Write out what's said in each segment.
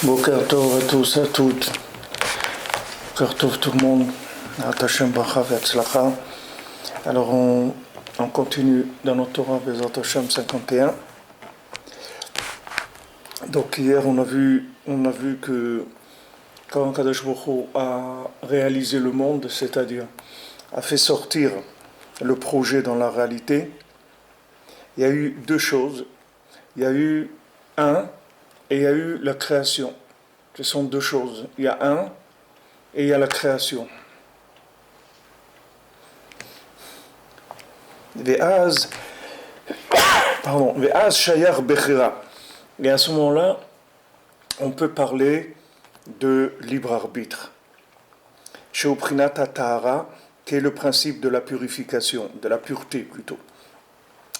Boker Tov à tous et à toutes. Boker Tov tout le monde. Atachem Bracha Ve'atzlacha. Alors on continue dans notre Torah Bezrat Hashem 51. Donc hier on a vu que quand Kadosh Baruch Hu a réalisé le monde, c'est-à-dire a fait sortir le projet dans la réalité, il y a eu deux choses. Il y a eu un et il y a eu la création. Ce sont deux choses. Il y a un et il y a la création. Ve'az shayar bechira. Et à ce moment-là, on peut parler de libre arbitre. Sheuprinat tahara, qui est le principe de la purification, de la pureté plutôt.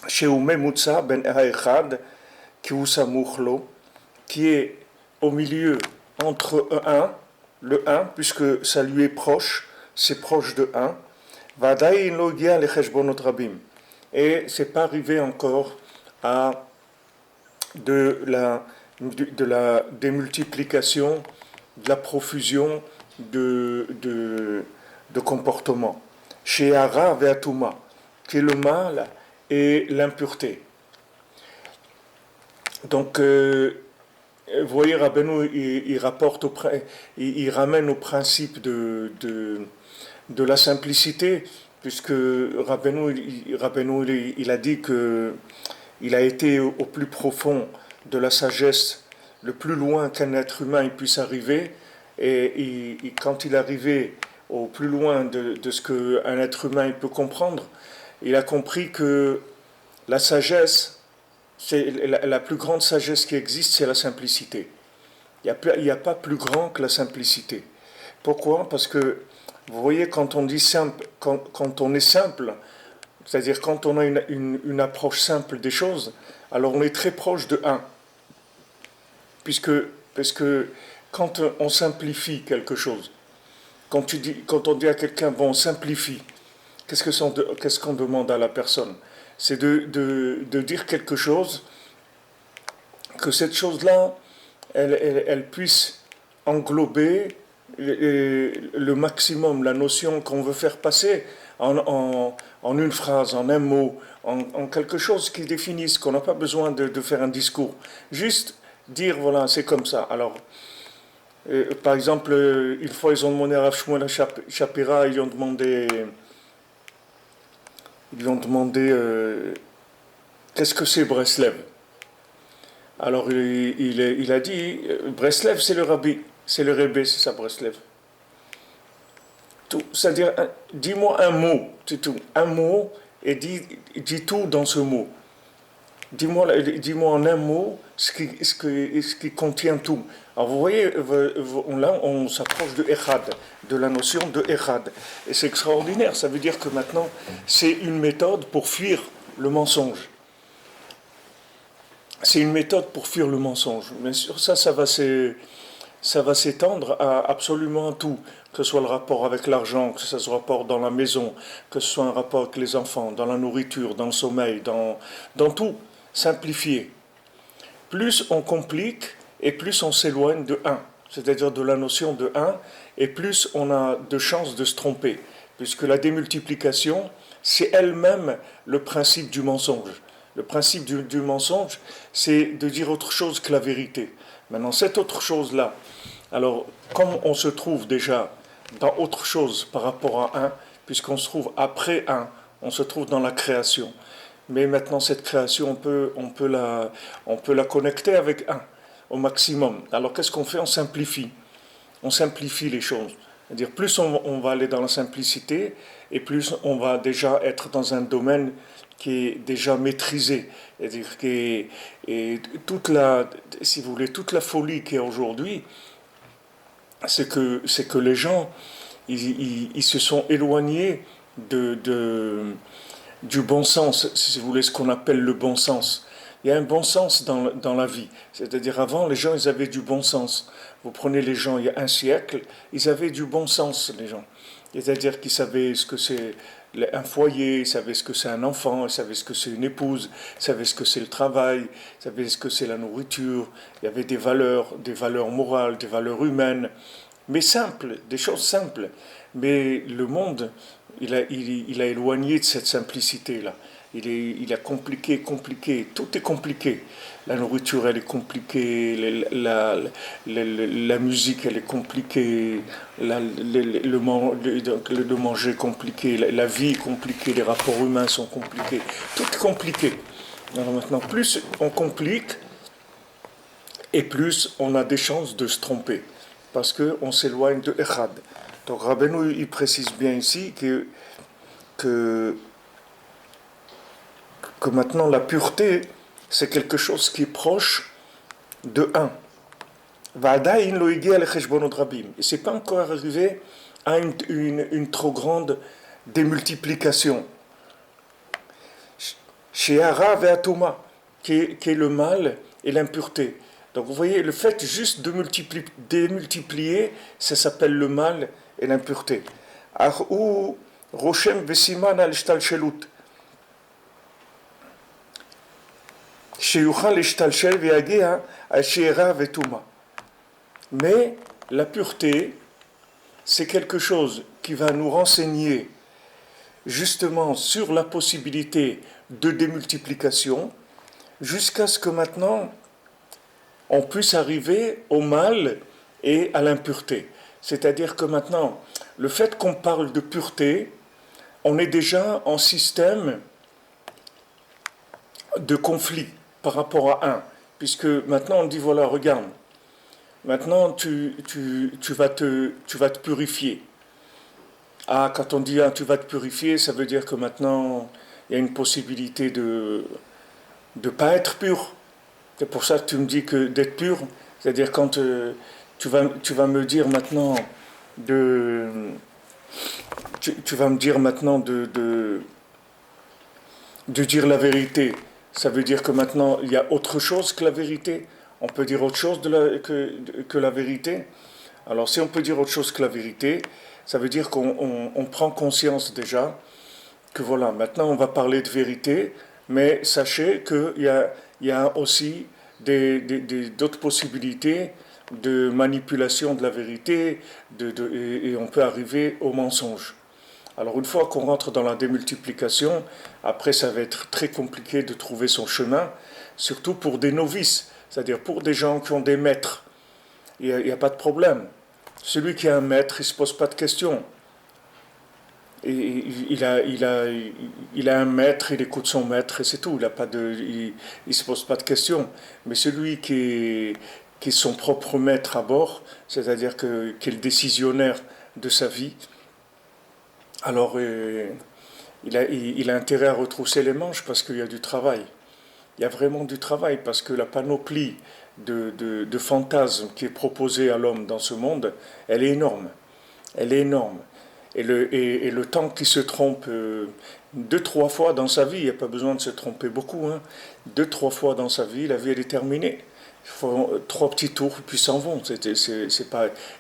Sheume mutza ben ha'echad, qui usamuchlo, qui est au milieu entre le 1, puisque ça lui est proche, c'est proche de 1, Vadaï logia le cheshbonot rabim. Et c'est pas arrivé encore à de la démultiplication, de la profusion de comportements. Chez Ara ve'atuma, qui est le mal et l'impureté. Donc, vous voyez, Rabbeinu, il ramène au principe de la simplicité, puisque Rabbeinu il a dit que il a été au plus profond de la sagesse, le plus loin qu'un être humain puisse arriver, et quand il est arrivé au plus loin de ce qu'un être humain peut comprendre, il a compris que la sagesse, c'est la plus grande sagesse qui existe, c'est la simplicité. Il n'y a pas plus grand que la simplicité. Pourquoi ? Parce que, vous voyez, quand on dit simple, quand on est simple, c'est-à-dire quand on a une approche simple des choses, alors on est très proche de 1. Parce que quand on simplifie quelque chose, quand on dit à quelqu'un, bon, on simplifie, qu'est-ce qu'on demande à la personne ? C'est de dire quelque chose, que cette chose-là, elle puisse englober le maximum, la notion qu'on veut faire passer en une phrase, en un mot, en quelque chose qui définisse, qu'on n'a pas besoin de faire un discours. Juste dire, voilà, c'est comme ça. Alors, par exemple, une fois, ils ont demandé à Rav Shmuel Shapira, ils lui ont demandé qu'est-ce que c'est Breslev. Alors il a dit Breslev c'est le rabbi, c'est le Rebbe, c'est ça Breslev. C'est-à-dire dis-moi un mot, c'est tout, un mot et dis tout dans ce mot. Dis-moi en un mot ce qui contient tout. Alors vous voyez, là on s'approche de Echad, de la notion de Echad. Et c'est extraordinaire, ça veut dire que maintenant c'est une méthode pour fuir le mensonge. C'est une méthode pour fuir le mensonge. Mais sur ça va s'étendre à absolument tout. Que ce soit le rapport avec l'argent, que ce soit le rapport dans la maison, que ce soit un rapport avec les enfants, dans la nourriture, dans le sommeil, dans tout. Simplifier. Plus on complique et plus on s'éloigne de 1, c'est-à-dire de la notion de 1, et plus on a de chances de se tromper, puisque la démultiplication, c'est elle-même le principe du mensonge. Le principe du mensonge, c'est de dire autre chose que la vérité. Maintenant, cette autre chose-là, alors, comme on se trouve déjà dans autre chose par rapport à 1, puisqu'on se trouve après 1, on se trouve dans la création. Mais maintenant, cette création, on peut la connecter avec 1 au maximum. Alors, qu'est-ce qu'on fait ? On simplifie. On simplifie les choses. C'est-à-dire, plus on va aller dans la simplicité, et plus on va déjà être dans un domaine qui est déjà maîtrisé. C'est-à-dire et toute la folie qu'il y a aujourd'hui, c'est que les gens, ils se sont éloignés du bon sens, si vous voulez, ce qu'on appelle le bon sens. Il y a un bon sens dans la vie. C'est-à-dire, avant, les gens, ils avaient du bon sens. Vous prenez les gens, il y a un siècle, ils avaient du bon sens, les gens. C'est-à-dire qu'ils savaient ce que c'est un foyer, ils savaient ce que c'est un enfant, ils savaient ce que c'est une épouse, ils savaient ce que c'est le travail, ils savaient ce que c'est la nourriture. Il y avait des valeurs morales, des valeurs humaines, mais simples, des choses simples. Mais le monde, il a éloigné de cette simplicité-là. Il a compliqué, compliqué. Tout est compliqué. La nourriture, elle est compliquée. La musique, elle est compliquée. Le manger est compliqué. La vie est compliquée. Les rapports humains sont compliqués. Tout est compliqué. Alors maintenant, plus on complique, et plus on a des chances de se tromper. Parce qu'on s'éloigne de Echad. Donc Rabbeinu, il précise bien ici que, que maintenant la pureté, c'est quelque chose qui est proche de un. Et c'est pas encore arrivé à une trop grande démultiplication. Chez Hara et Atoma, qui est le mal et l'impureté. Donc vous voyez, le fait juste de démultiplier, ça s'appelle le mal et l'impureté. Ou Roshem Vesiman al-Shtalshelut. Mais la pureté, c'est quelque chose qui va nous renseigner justement sur la possibilité de démultiplication, jusqu'à ce que maintenant on puisse arriver au mal et à l'impureté. C'est-à-dire que maintenant, le fait qu'on parle de pureté, on est déjà en système de conflit par rapport à un. Puisque maintenant on dit, voilà, regarde, maintenant tu vas te purifier. Ah, quand on dit tu vas te purifier, ça veut dire que maintenant il y a une possibilité de ne pas être pur. C'est pour ça que tu me dis que d'être pur, c'est-à-dire quand tu vas me dire maintenant tu vas me dire maintenant de dire la vérité. Ça veut dire que maintenant il y a autre chose que la vérité. On peut dire autre chose que la vérité. Alors si on peut dire autre chose que la vérité, ça veut dire qu'on prend conscience déjà que voilà, maintenant on va parler de vérité, mais sachez qu'il y a aussi d'autres possibilités de manipulation de la vérité et on peut arriver au mensonge. Alors une fois qu'on rentre dans la démultiplication, après ça va être très compliqué de trouver son chemin, surtout pour des novices, c'est-à-dire pour des gens qui ont des maîtres. Il n'y a pas de problème. Celui qui a un maître, il ne se pose pas de questions. Et il a un maître, il écoute son maître et c'est tout. Il ne se pose pas de questions. Mais celui qui est son propre maître à bord, c'est-à-dire qui est le décisionnaire de sa vie, alors il a intérêt à retrousser les manches parce qu'il y a du travail. Il y a vraiment du travail parce que la panoplie de fantasmes qui est proposée à l'homme dans ce monde, elle est énorme. Elle est énorme. Et le temps qui se trompe 2-3 fois dans sa vie, il n'y a pas besoin de se tromper beaucoup, hein. 2-3 fois dans sa vie, la vie elle est terminée. Il faut 3 petits tours, puis s'en vont.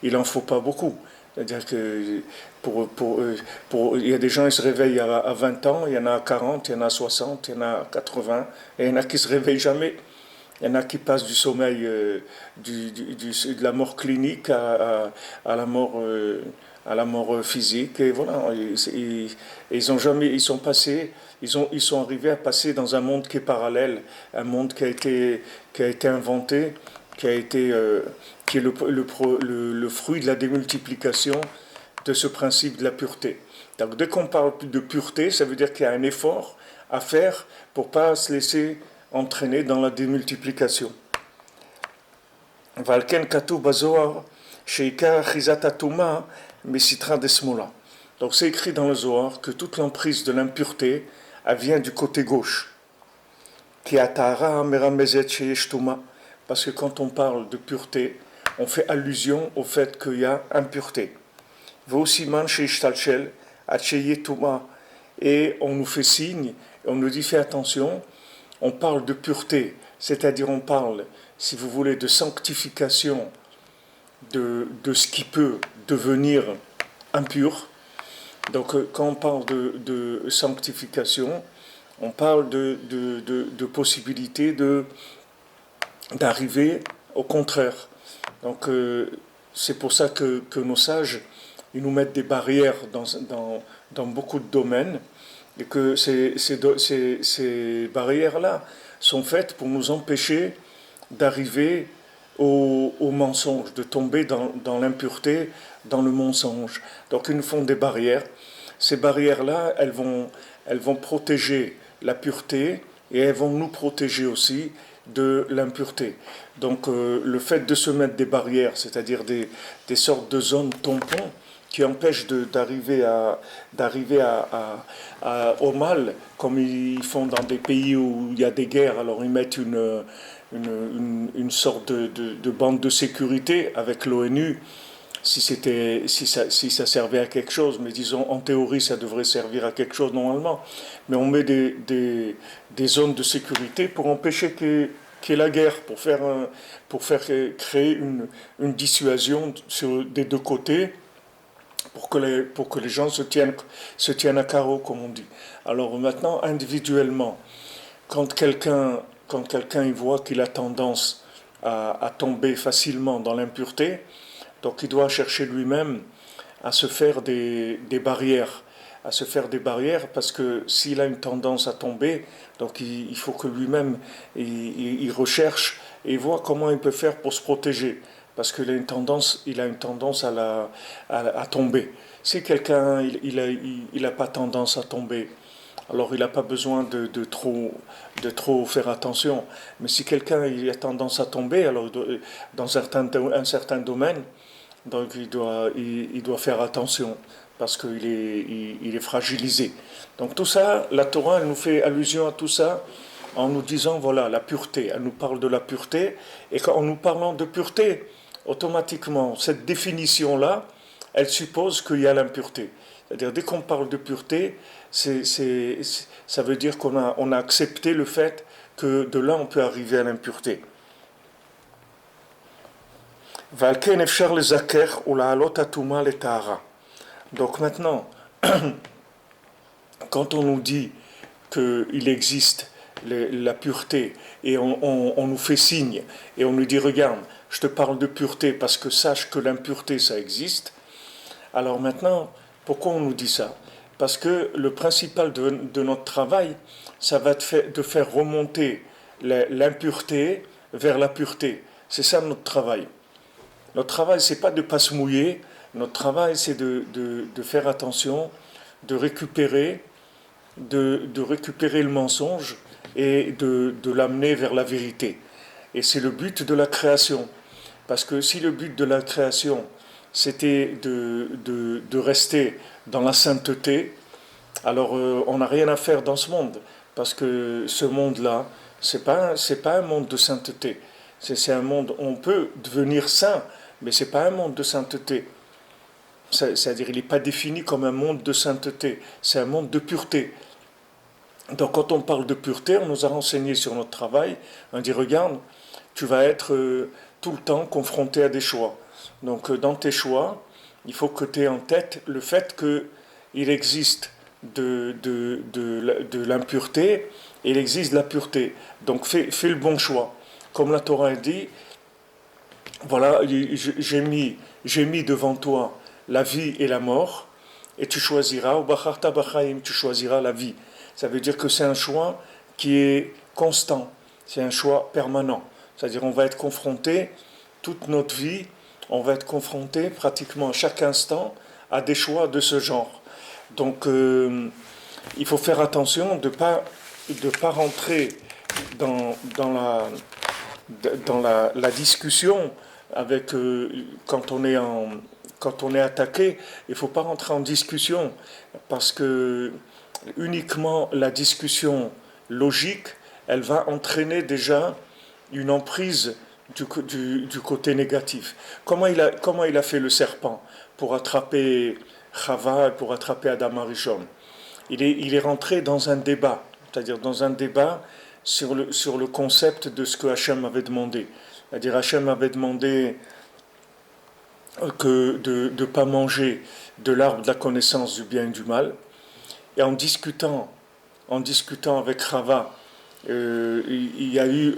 Il n'en faut pas beaucoup. C'est-à-dire que il y a des gens qui se réveillent à 20 ans, il y en a à 40, il y en a à 60, il y en a à 80, et il y en a qui ne se réveillent jamais. Il y en a qui passent du sommeil, de la mort clinique à la mort. À la mort physique, et voilà, ils sont arrivés à passer dans un monde qui est parallèle, un monde qui a été inventé, qui est le fruit de la démultiplication de ce principe de la pureté. Donc dès qu'on parle de pureté, ça veut dire qu'il y a un effort à faire pour ne pas se laisser entraîner dans la démultiplication. Valken katu bazoar sheikar chizatatuma mesitra desmola. Donc c'est écrit dans le Zohar que toute l'emprise de l'impureté, elle vient du côté gauche. Ki atara meramezet sheyeshtuma. Parce que quand on parle de pureté, on fait allusion au fait qu'il y a impureté. Vosiman sheyishtalshel atsheyetuma. Et on nous fait signe, et on nous dit fais attention, on parle de pureté, c'est-à-dire on parle, si vous voulez, de sanctification de ce qui peut devenir impur, Donc quand on parle de sanctification, on parle de possibilité d'arriver au contraire. Donc c'est pour ça que nos sages, ils nous mettent des barrières dans beaucoup de domaines, et que ces barrières-là sont faites pour nous empêcher d'arriver au mensonge, de tomber dans l'impureté, dans le mensonge. Donc ils nous font des barrières. Ces barrières-là, elles vont protéger la pureté et elles vont nous protéger aussi de l'impureté. Donc le fait de se mettre des barrières, c'est-à-dire des sortes de zones tampons qui empêchent d'arriver au mal, comme ils font dans des pays où il y a des guerres. Alors ils mettent une sorte de bande de sécurité avec l'ONU, si ça servait à quelque chose, mais disons en théorie ça devrait servir à quelque chose normalement. Mais on met des zones de sécurité pour empêcher qu'il y ait la guerre, pour faire créer une dissuasion des deux côtés, pour que les gens se tiennent à carreau, comme on dit. Alors maintenant, individuellement, quand quelqu'un il voit qu'il a tendance à tomber facilement dans l'impureté, donc il doit chercher lui-même à se faire des barrières, parce que s'il a une tendance à tomber, donc il faut que lui-même il recherche et voit comment il peut faire pour se protéger, parce qu'il a il a une tendance à tomber. Si quelqu'un il a pas tendance à tomber, alors il n'a pas besoin de trop faire attention. Mais si quelqu'un il a tendance à tomber, alors dans un certain domaine, donc il doit faire attention parce il est fragilisé. Donc tout ça, la Torah, elle nous fait allusion à tout ça en nous disant, voilà, la pureté. Elle nous parle de la pureté. Et en nous parlant de pureté, automatiquement, cette définition-là, elle suppose qu'il y a l'impureté. C'est-à-dire, dès qu'on parle de pureté, ça veut dire on a accepté le fait que de là, on peut arriver à l'impureté. Donc maintenant, quand on nous dit qu'il existe la pureté et on nous fait signe et on nous dit regarde, je te parle de pureté parce que sache que l'impureté ça existe, alors maintenant, pourquoi on nous dit ça? Parce que le principal de notre travail, ça va être de faire remonter l'impureté vers la pureté. C'est ça notre travail. Notre travail, c'est pas de ne pas se mouiller. Notre travail, c'est de faire attention, de récupérer, de récupérer le mensonge et de l'amener vers la vérité. Et c'est le but de la création. Parce que si le but de la création, c'était de rester dans la sainteté, alors on n'a rien à faire dans ce monde. Parce que ce monde-là, c'est pas un monde de sainteté. C'est un monde, on peut devenir saint, mais ce n'est pas un monde de sainteté. C'est-à-dire il n'est pas défini comme un monde de sainteté, c'est un monde de pureté. Donc quand on parle de pureté, on nous a renseigné sur notre travail, on dit regarde, tu vas être tout le temps confronté à des choix. Donc dans tes choix, il faut que tu aies en tête le fait qu'il existe de l'impureté et il existe de la pureté. Donc fais le bon choix. Comme la Torah dit, voilà, j'ai mis devant toi la vie et la mort, et tu choisiras, ou bacharta b'chaim, tu choisiras la vie. Ça veut dire que c'est un choix qui est constant, c'est un choix permanent. C'est-à-dire on va être confronté toute notre vie, on va être confronté pratiquement à chaque instant à des choix de ce genre. Donc il faut faire attention de pas rentrer dans la discussion avec quand on est attaqué, il ne faut pas rentrer en discussion parce que uniquement la discussion logique, elle va entraîner déjà une emprise du côté négatif. Comment il a fait le serpent pour attraper Chava, pour attraper Adam Arishon? Il est rentré dans un débat, c'est-à-dire dans un débat sur le concept de ce que Hachem avait demandé. C'est-à-dire Hachem avait demandé que de ne pas manger de l'arbre de la connaissance du bien et du mal. Et en discutant avec Rava, il y a eu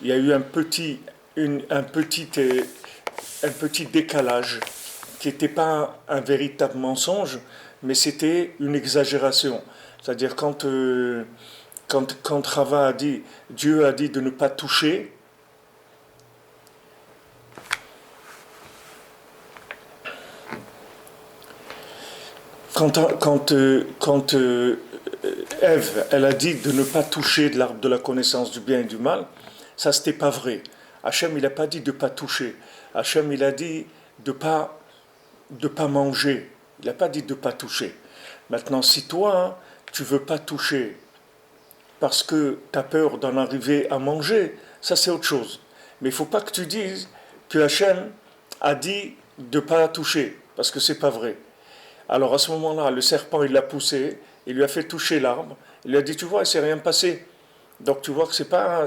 il y a eu un petit décalage qui n'était pas un véritable mensonge, mais c'était une exagération. C'est-à-dire quand Rava a dit, Dieu a dit de ne pas toucher, quand Ève, elle a dit de ne pas toucher de l'arbre de la connaissance du bien et du mal, ça c'était pas vrai. Hachem il n'a pas dit de ne pas toucher. Hachem il a dit de pas manger. Il n'a pas dit de ne pas toucher. Maintenant, si toi, tu veux pas toucher parce que tu as peur d'en arriver à manger, ça c'est autre chose. Mais il ne faut pas que tu dises que Hachem a dit de ne pas toucher, parce que c'est pas vrai. Alors à ce moment-là, le serpent, il l'a poussé, il lui a fait toucher l'arbre, il lui a dit, tu vois, il ne s'est rien passé. Donc tu vois que c'est pas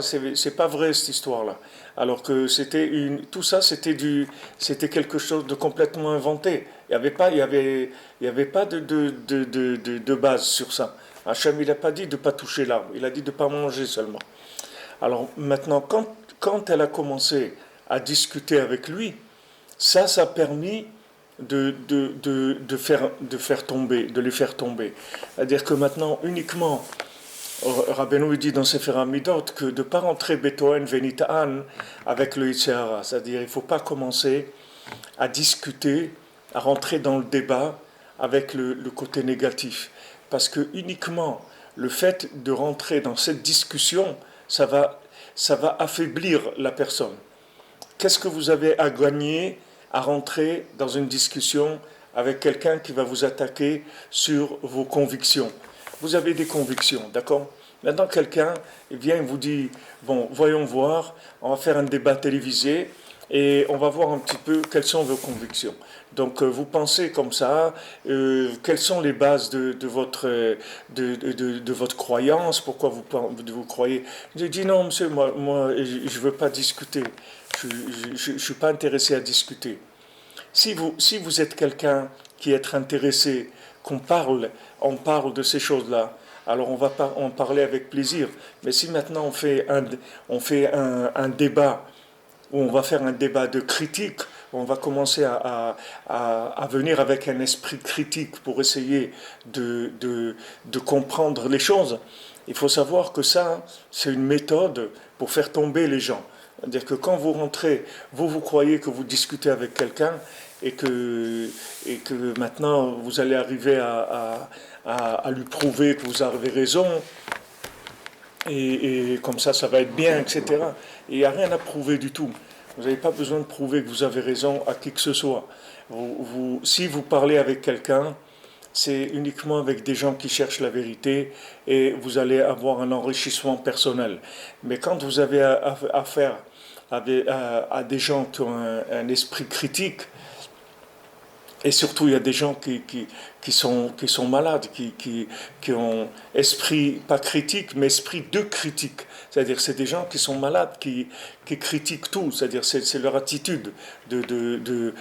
vrai cette histoire-là. Alors que tout ça, c'était quelque chose de complètement inventé. Il y avait pas de base sur ça. Hachem, il n'a pas dit de ne pas toucher l'arbre, il a dit de ne pas manger seulement. Alors maintenant, quand elle a commencé à discuter avec lui, ça a permis de les faire tomber. C'est-à-dire que maintenant, uniquement, Rabbeinu dit dans Sefer Hamidot que de ne pas rentrer Betoen Venitaan avec le Yitzhara. C'est-à-dire il ne faut pas commencer à discuter, à rentrer dans le débat avec le côté négatif. Parce que uniquement le fait de rentrer dans cette discussion, ça va affaiblir la personne. Qu'est-ce que vous avez à gagner à rentrer dans une discussion avec quelqu'un qui va vous attaquer sur vos convictions? Vous avez des convictions, d'accord? Maintenant, quelqu'un vient et vous dit, bon, voyons voir, on va faire un débat télévisé et on va voir un petit peu quelles sont vos convictions. Donc, vous pensez comme ça, quelles sont les bases de votre croyance, pourquoi vous croyez. Je dis non, monsieur, moi je ne veux pas discuter, je ne suis pas intéressé à discuter. Si vous êtes quelqu'un qui est intéressé, on parle de ces choses-là, alors on va en parler avec plaisir. Mais si maintenant on fait un débat, où on va faire un débat de critique, on va commencer à venir avec un esprit critique pour essayer de comprendre les choses, il faut savoir que ça, c'est une méthode pour faire tomber les gens. C'est-à-dire que quand vous rentrez, vous croyez que vous discutez avec quelqu'un et que maintenant vous allez arriver à lui prouver que vous avez raison, et comme ça va être bien, etc. Et il n'y a rien à prouver du tout. Vous n'avez pas besoin de prouver que vous avez raison à qui que ce soit. Si vous parlez avec quelqu'un, c'est uniquement avec des gens qui cherchent la vérité et vous allez avoir un enrichissement personnel. Mais quand vous avez affaire à des gens qui ont un esprit critique, et surtout, il y a des gens qui sont malades, qui ont esprit, pas critique, mais esprit de critique. C'est-à-dire, c'est des gens qui sont malades, qui critiquent tout. C'est-à-dire, c'est leur attitude de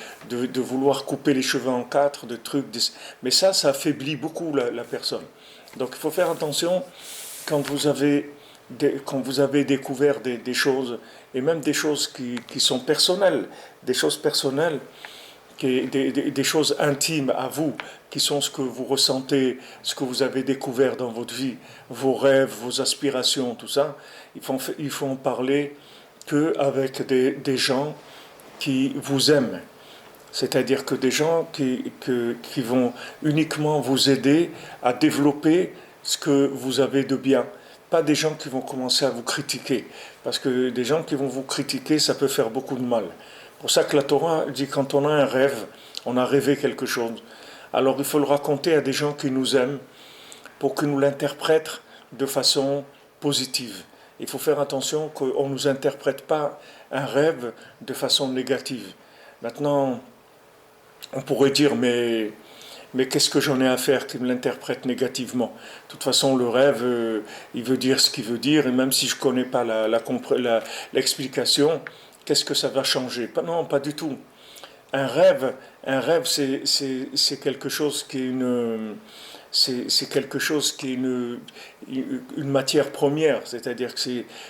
vouloir couper les cheveux en quatre, de trucs. Mais ça affaiblit beaucoup la personne. Donc, il faut faire attention quand quand vous avez découvert des choses, et même des choses qui sont personnelles, des choses personnelles, des choses intimes à vous, qui sont ce que vous ressentez, ce que vous avez découvert dans votre vie, vos rêves, vos aspirations, tout ça, il faut en parler qu'avec des gens qui vous aiment. C'est-à-dire que des gens qui vont uniquement vous aider à développer ce que vous avez de bien. Pas des gens qui vont commencer à vous critiquer. Parce que des gens qui vont vous critiquer, ça peut faire beaucoup de mal. C'est pour ça que la Torah dit quand on a un rêve, on a rêvé quelque chose. Alors il faut le raconter à des gens qui nous aiment pour qu'ils nous l'interprètent de façon positive. Il faut faire attention qu'on ne nous interprète pas un rêve de façon négative. Maintenant, on pourrait dire, mais qu'est-ce que j'en ai à faire qui me l'interprète négativement? De toute façon, le rêve, il veut dire ce qu'il veut dire, et même si je ne connais pas l'explication, qu'est-ce que ça va changer? Non, pas du tout. Un rêve, c'est quelque chose qui est c'est quelque chose qui est une matière première, c'est-à-dire que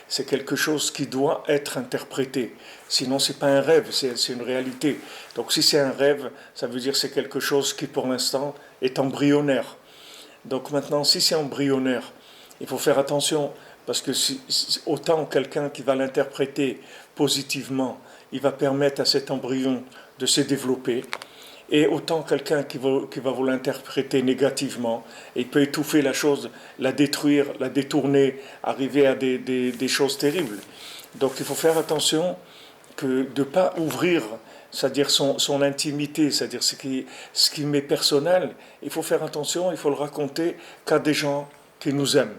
c'est quelque chose qui doit être interprété. Sinon, c'est pas un rêve, c'est une réalité. Donc, si c'est un rêve, ça veut dire que c'est quelque chose qui, pour l'instant, est embryonnaire. Donc, maintenant, si c'est embryonnaire, il faut faire attention, parce que autant quelqu'un qui va l'interpréter positivement, il va permettre à cet embryon de se développer, et autant quelqu'un qui va vous l'interpréter négativement, et il peut étouffer la chose, la détruire, la détourner, arriver à des choses terribles. Donc il faut faire attention que de ne pas ouvrir, c'est-à-dire son intimité, c'est-à-dire ce qui m'est personnel, il faut faire attention, il faut le raconter qu'à des gens qui nous aiment.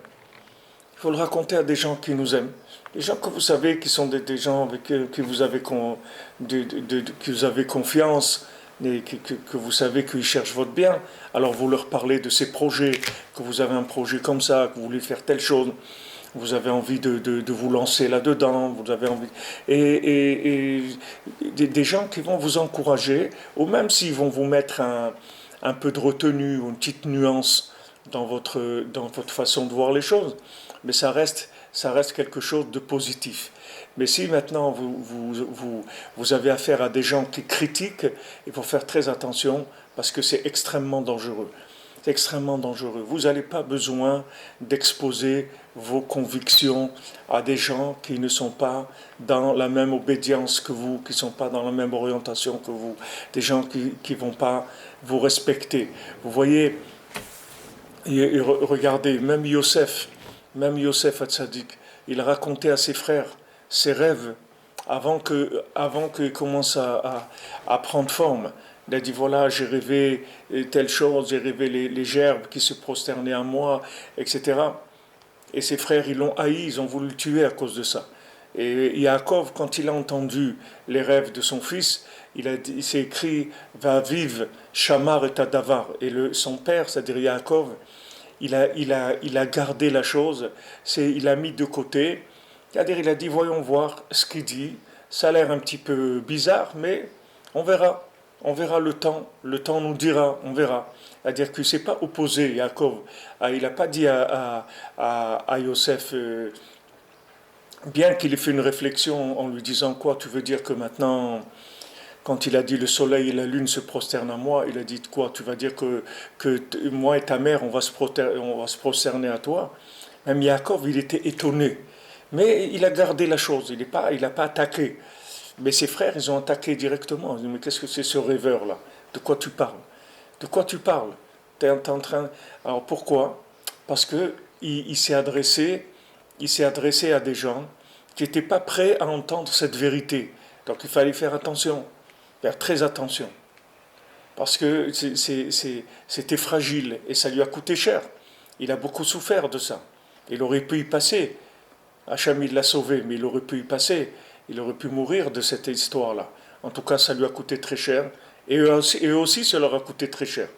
Il faut le raconter à des gens qui nous aiment. Des gens que vous savez qui sont des gens avec qui vous avez, qui vous avez confiance, et que vous savez qu'ils cherchent votre bien. Alors vous leur parlez de ces projets, que vous avez un projet comme ça, que vous voulez faire telle chose, vous avez envie de vous lancer là-dedans, vous avez envie... Et des gens qui vont vous encourager, ou même s'ils vont vous mettre un peu de retenue ou une petite nuance dans votre façon de voir les choses, mais ça reste quelque chose de positif. Mais si maintenant vous avez affaire à des gens qui critiquent, il faut faire très attention parce que c'est extrêmement dangereux. C'est extrêmement dangereux. Vous n'avez pas besoin d'exposer vos convictions à des gens qui ne sont pas dans la même obédience que vous, qui ne sont pas dans la même orientation que vous, des gens qui ne vont pas vous respecter. Vous voyez, et regardez, même Yosef Hatzadik, il racontait à ses frères ses rêves avant qu'il commence à prendre forme. Il a dit voilà, j'ai rêvé telle chose, j'ai rêvé les gerbes qui se prosternaient à moi, etc. Et ses frères, ils l'ont haï, ils ont voulu le tuer à cause de ça. Et Yaakov, quand il a entendu les rêves de son fils, il s'est écrit va vive Shamar et Tadavar. Et son père, c'est-à-dire Yaakov, il a gardé la chose, il a mis de côté, c'est-à-dire il a dit voyons voir ce qu'il dit, ça a l'air un petit peu bizarre, mais on verra. On verra le temps nous dira, on verra. C'est-à-dire qu'il ne s'est pas opposé, Yaakov. Il n'a pas dit à Yosef, bien qu'il ait fait une réflexion en lui disant quoi, tu veux dire que maintenant, quand il a dit le soleil et la lune se prosternent à moi, il a dit quoi, tu vas dire que moi et ta mère, on va se prosterner à toi. Même Yaakov, il était étonné. Mais il a gardé la chose, il n'a pas attaqué. Mais ses frères, ils ont attaqué directement. Ils ont dit, mais qu'est-ce que c'est ce rêveur-là? De quoi tu parles? De quoi tu parles? T'es en train... Alors pourquoi? Parce que il s'est adressé à des gens qui n'étaient pas prêts à entendre cette vérité. Donc il fallait faire attention, faire très attention. Parce que c'était fragile et ça lui a coûté cher. Il a beaucoup souffert de ça. Il aurait pu y passer. Hacham, il l'a sauvé, mais il aurait pu y passer. Il aurait pu mourir de cette histoire-là. En tout cas, ça lui a coûté très cher. Et eux aussi, ça leur a coûté très cher.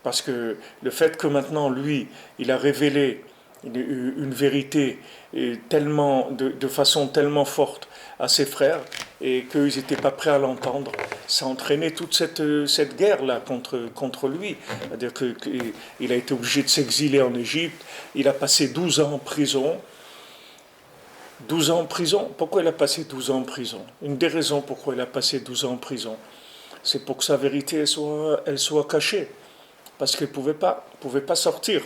Parce que le fait que maintenant, lui, il a révélé une vérité de façon tellement forte à ses frères et qu'ils n'étaient pas prêts à l'entendre, ça a entraîné toute cette guerre-là contre lui. C'est-à-dire qu'il a été obligé de s'exiler en Égypte. Il a passé 12 ans en prison. 12 ans en prison. Pourquoi il a passé 12 ans en prison? Une des raisons pourquoi il a passé 12 ans en prison, c'est pour que sa vérité elle soit cachée. Parce qu'il ne pouvait pas sortir.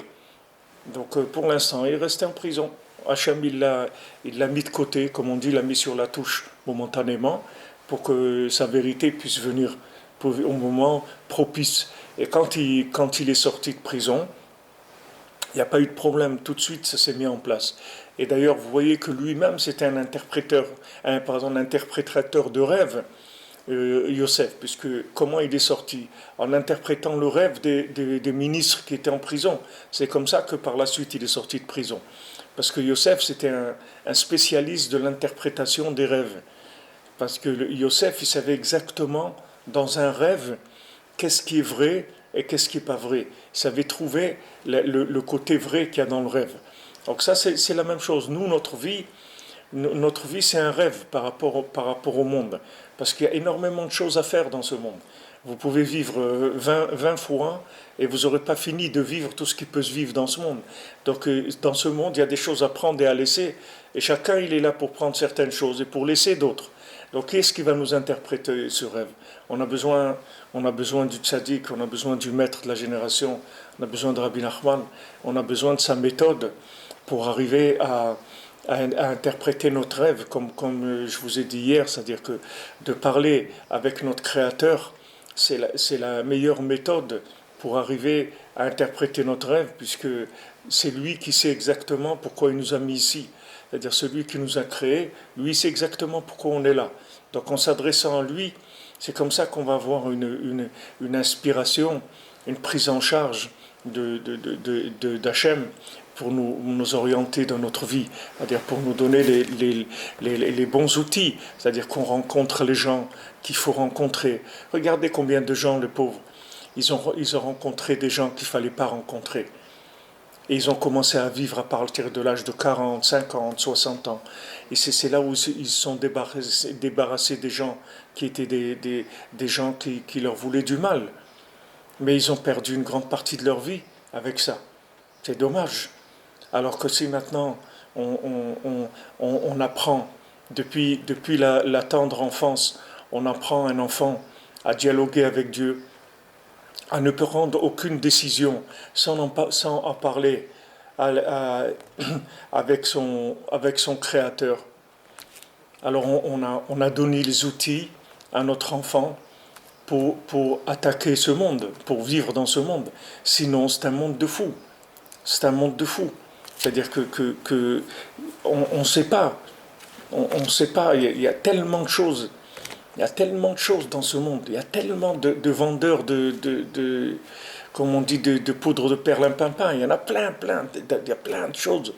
Donc pour l'instant, il est resté en prison. Hacham, il l'a mis de côté, comme on dit, il l'a mis sur la touche momentanément, pour que sa vérité puisse venir au moment propice. Et quand il est sorti de prison, il n'y a pas eu de problème, tout de suite ça s'est mis en place. Et d'ailleurs, vous voyez que lui-même, c'était un interprétateur de rêves, Yosef, puisque comment il est sorti? En interprétant le rêve des ministres qui étaient en prison. C'est comme ça que par la suite il est sorti de prison. Parce que Yosef, c'était un spécialiste de l'interprétation des rêves. Parce que Yosef, il savait exactement, dans un rêve, qu'est-ce qui est vrai et qu'est-ce qui n'est pas vrai. Il savait trouver le côté vrai qu'il y a dans le rêve. Donc ça, c'est la même chose. Nous, notre vie c'est un rêve par rapport au monde. parce qu'il y a énormément de choses à faire dans ce monde. Vous pouvez vivre 20 fois et vous n'aurez pas fini de vivre tout ce qui peut se vivre dans ce monde. Donc dans ce monde, il y a des choses à prendre et à laisser, et chacun il est là pour prendre certaines choses et pour laisser d'autres. Donc qui est-ce qui va nous interpréter ce rêve? On a besoin du tzaddik, on a besoin du maître de la génération, on a besoin de Rabbi Nachman, on a besoin de sa méthode pour arriver à interpréter notre rêve, comme je vous ai dit hier, c'est-à-dire que de parler avec notre Créateur, c'est la meilleure méthode pour arriver à interpréter notre rêve, puisque c'est lui qui sait exactement pourquoi il nous a mis ici. C'est-à-dire celui qui nous a créés, lui sait exactement pourquoi on est là. Donc en s'adressant à lui, c'est comme ça qu'on va avoir une inspiration, une prise en charge d'Hachem pour nous orienter dans notre vie, c'est-à-dire pour nous donner les bons outils, c'est-à-dire qu'on rencontre les gens qu'il faut rencontrer. Regardez combien de gens, les pauvres, ils ont rencontré des gens qu'il ne fallait pas rencontrer. Et ils ont commencé à vivre à partir de l'âge de 40, 50, 60 ans. Et c'est là où ils se sont débarrassés des gens qui étaient des gens qui leur voulaient du mal. Mais ils ont perdu une grande partie de leur vie avec ça. C'est dommage. Alors que si maintenant on apprend, depuis la tendre enfance, on apprend un enfant à dialoguer avec Dieu, à ne prendre aucune décision sans en parler avec son Créateur. Alors on a donné les outils à notre enfant pour attaquer ce monde, pour vivre dans ce monde. Sinon, c'est un monde de fous. C'est un monde de fous. C'est-à-dire que on ne sait pas. On sait pas. Il y a tellement de choses. Il y a tellement de choses dans ce monde. Il y a tellement de vendeurs comme on dit, de poudre de perlimpinpin. Il y en a plein. Il y a plein de choses.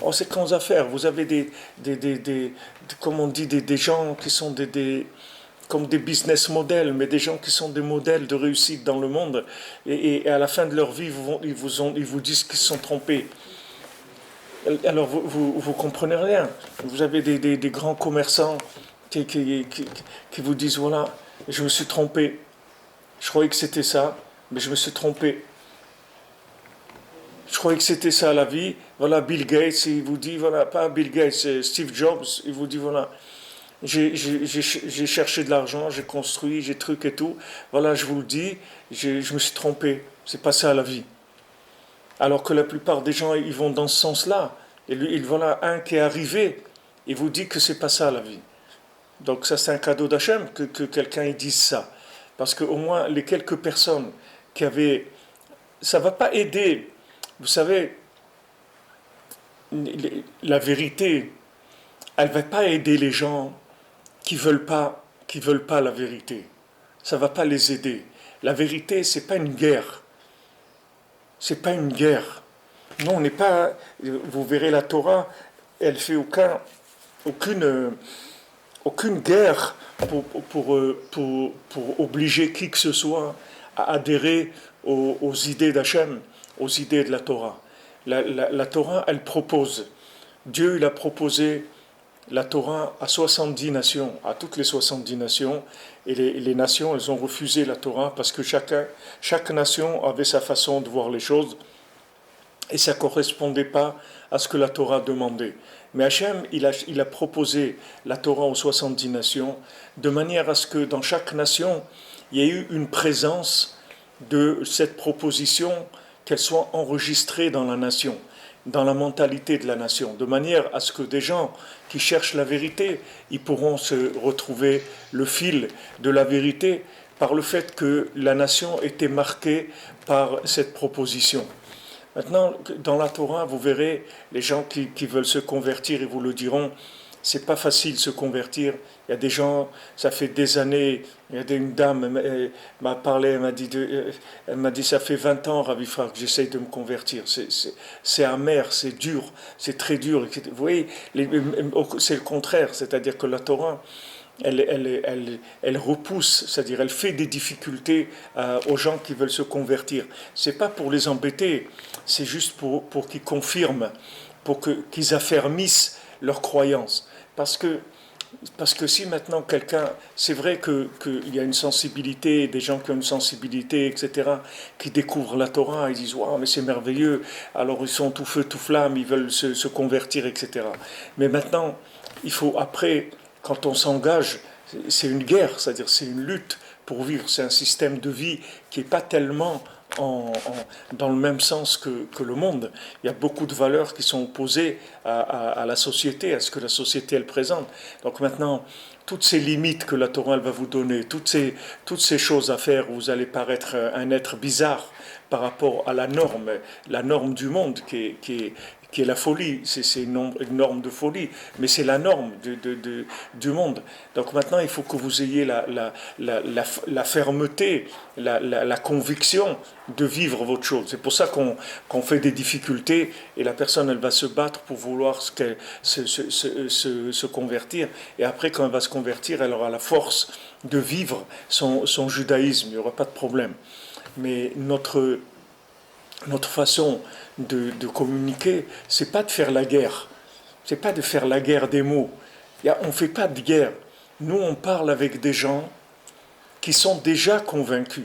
On sait qu'on va faire. Vous avez comme on dit, des gens qui sont comme des business models, mais des gens qui sont des modèles de réussite dans le monde. Et à la fin de leur vie, ils vous disent qu'ils se sont trompés. Alors vous comprenez rien. Vous avez des grands commerçants qui vous disent, voilà, je me suis trompé. Je croyais que c'était ça, mais je me suis trompé. Je croyais que c'était ça la vie. Voilà, Bill Gates, il vous dit, voilà, pas Bill Gates, Steve Jobs, il vous dit, voilà, j'ai cherché de l'argent, j'ai construit, j'ai truc et tout. Voilà, je vous le dis, je me suis trompé. C'est pas ça la vie. Alors que la plupart des gens, ils vont dans ce sens-là. Et lui, voilà, un qui est arrivé, il vous dit que c'est pas ça la vie. Donc ça, c'est un cadeau d'Hachem que quelqu'un dise ça. Parce qu'au moins, les quelques personnes qui avaient... Ça ne va pas aider. Vous savez, la vérité, elle ne va pas aider les gens qui veulent pas la vérité. Ça ne va pas les aider. La vérité, c'est pas une guerre. C'est pas une guerre. Non, on n'est pas... Vous verrez la Torah, elle fait aucune guerre pour obliger qui que ce soit à adhérer aux idées d'Hachem, aux idées de la Torah. La Torah, elle propose. Dieu, il a proposé la Torah à 70 nations, à toutes les 70 nations, et les nations, elles ont refusé la Torah parce que chaque nation avait sa façon de voir les choses, et ça ne correspondait pas à ce que la Torah demandait. Mais Hachem, il a proposé la Torah aux 70 nations, de manière à ce que dans chaque nation, il y ait eu une présence de cette proposition, qu'elle soit enregistrée dans la nation, dans la mentalité de la nation, de manière à ce que des gens qui cherchent la vérité, ils pourront se retrouver le fil de la vérité par le fait que la nation était marquée par cette proposition. Maintenant, dans la Torah, vous verrez, les gens qui veulent se convertir, ils vous le diront, c'est pas facile de se convertir. Il y a des gens, ça fait des années, il y a une dame, elle m'a parlé, elle m'a dit, ça fait 20 ans, Rav Yifrach, que j'essaye de me convertir. C'est amer, c'est dur, c'est très dur. Vous voyez, c'est le contraire, c'est-à-dire que la Torah, elle repousse, c'est-à-dire elle fait des difficultés aux gens qui veulent se convertir. C'est pas pour les embêter, c'est juste pour qu'ils confirment, qu'ils affermissent leur croyance. Parce que Parce que si maintenant quelqu'un, c'est vrai qu'il y a une sensibilité, des gens qui ont une sensibilité, etc., qui découvrent la Torah, ils disent waouh, mais c'est merveilleux, alors ils sont tout feu, tout flamme, ils veulent se convertir, etc. Mais maintenant, il faut après, quand on s'engage, c'est une guerre, c'est-à-dire c'est une lutte pour vivre, c'est un système de vie qui n'est pas tellement dans le même sens que le monde. Il y a beaucoup de valeurs qui sont opposées à la société, à ce que la société elle présente. Donc maintenant, toutes ces limites que la Torah elle va vous donner, toutes ces choses à faire où vous allez paraître un être bizarre par rapport à la norme du monde qui est la folie, c'est une norme de folie, mais c'est la norme du monde. Donc maintenant, il faut que vous ayez la fermeté, la conviction de vivre votre chose. C'est pour ça qu'on fait des difficultés et la personne, elle va se battre pour vouloir se convertir. Et après, quand elle va se convertir, elle aura la force de vivre son judaïsme, il n'y aura pas de problème. Mais notre façon de communiquer, c'est pas de faire la guerre. C'est pas de faire la guerre des mots. On ne fait pas de guerre. Nous, on parle avec des gens qui sont déjà convaincus.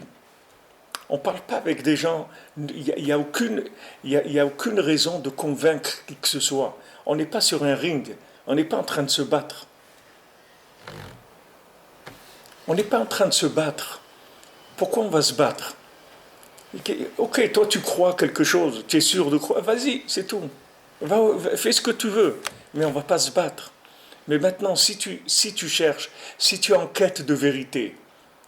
On ne parle pas avec des gens. Il n'y a aucune raison de convaincre qui que ce soit. On n'est pas sur un ring. On n'est pas en train de se battre. On n'est pas en train de se battre. Pourquoi on va se battre? Ok, toi tu crois quelque chose, tu es sûr de croire, vas-y, c'est tout. Fais ce que tu veux, mais on ne va pas se battre. Mais maintenant, si tu cherches, si tu es en quête de vérité,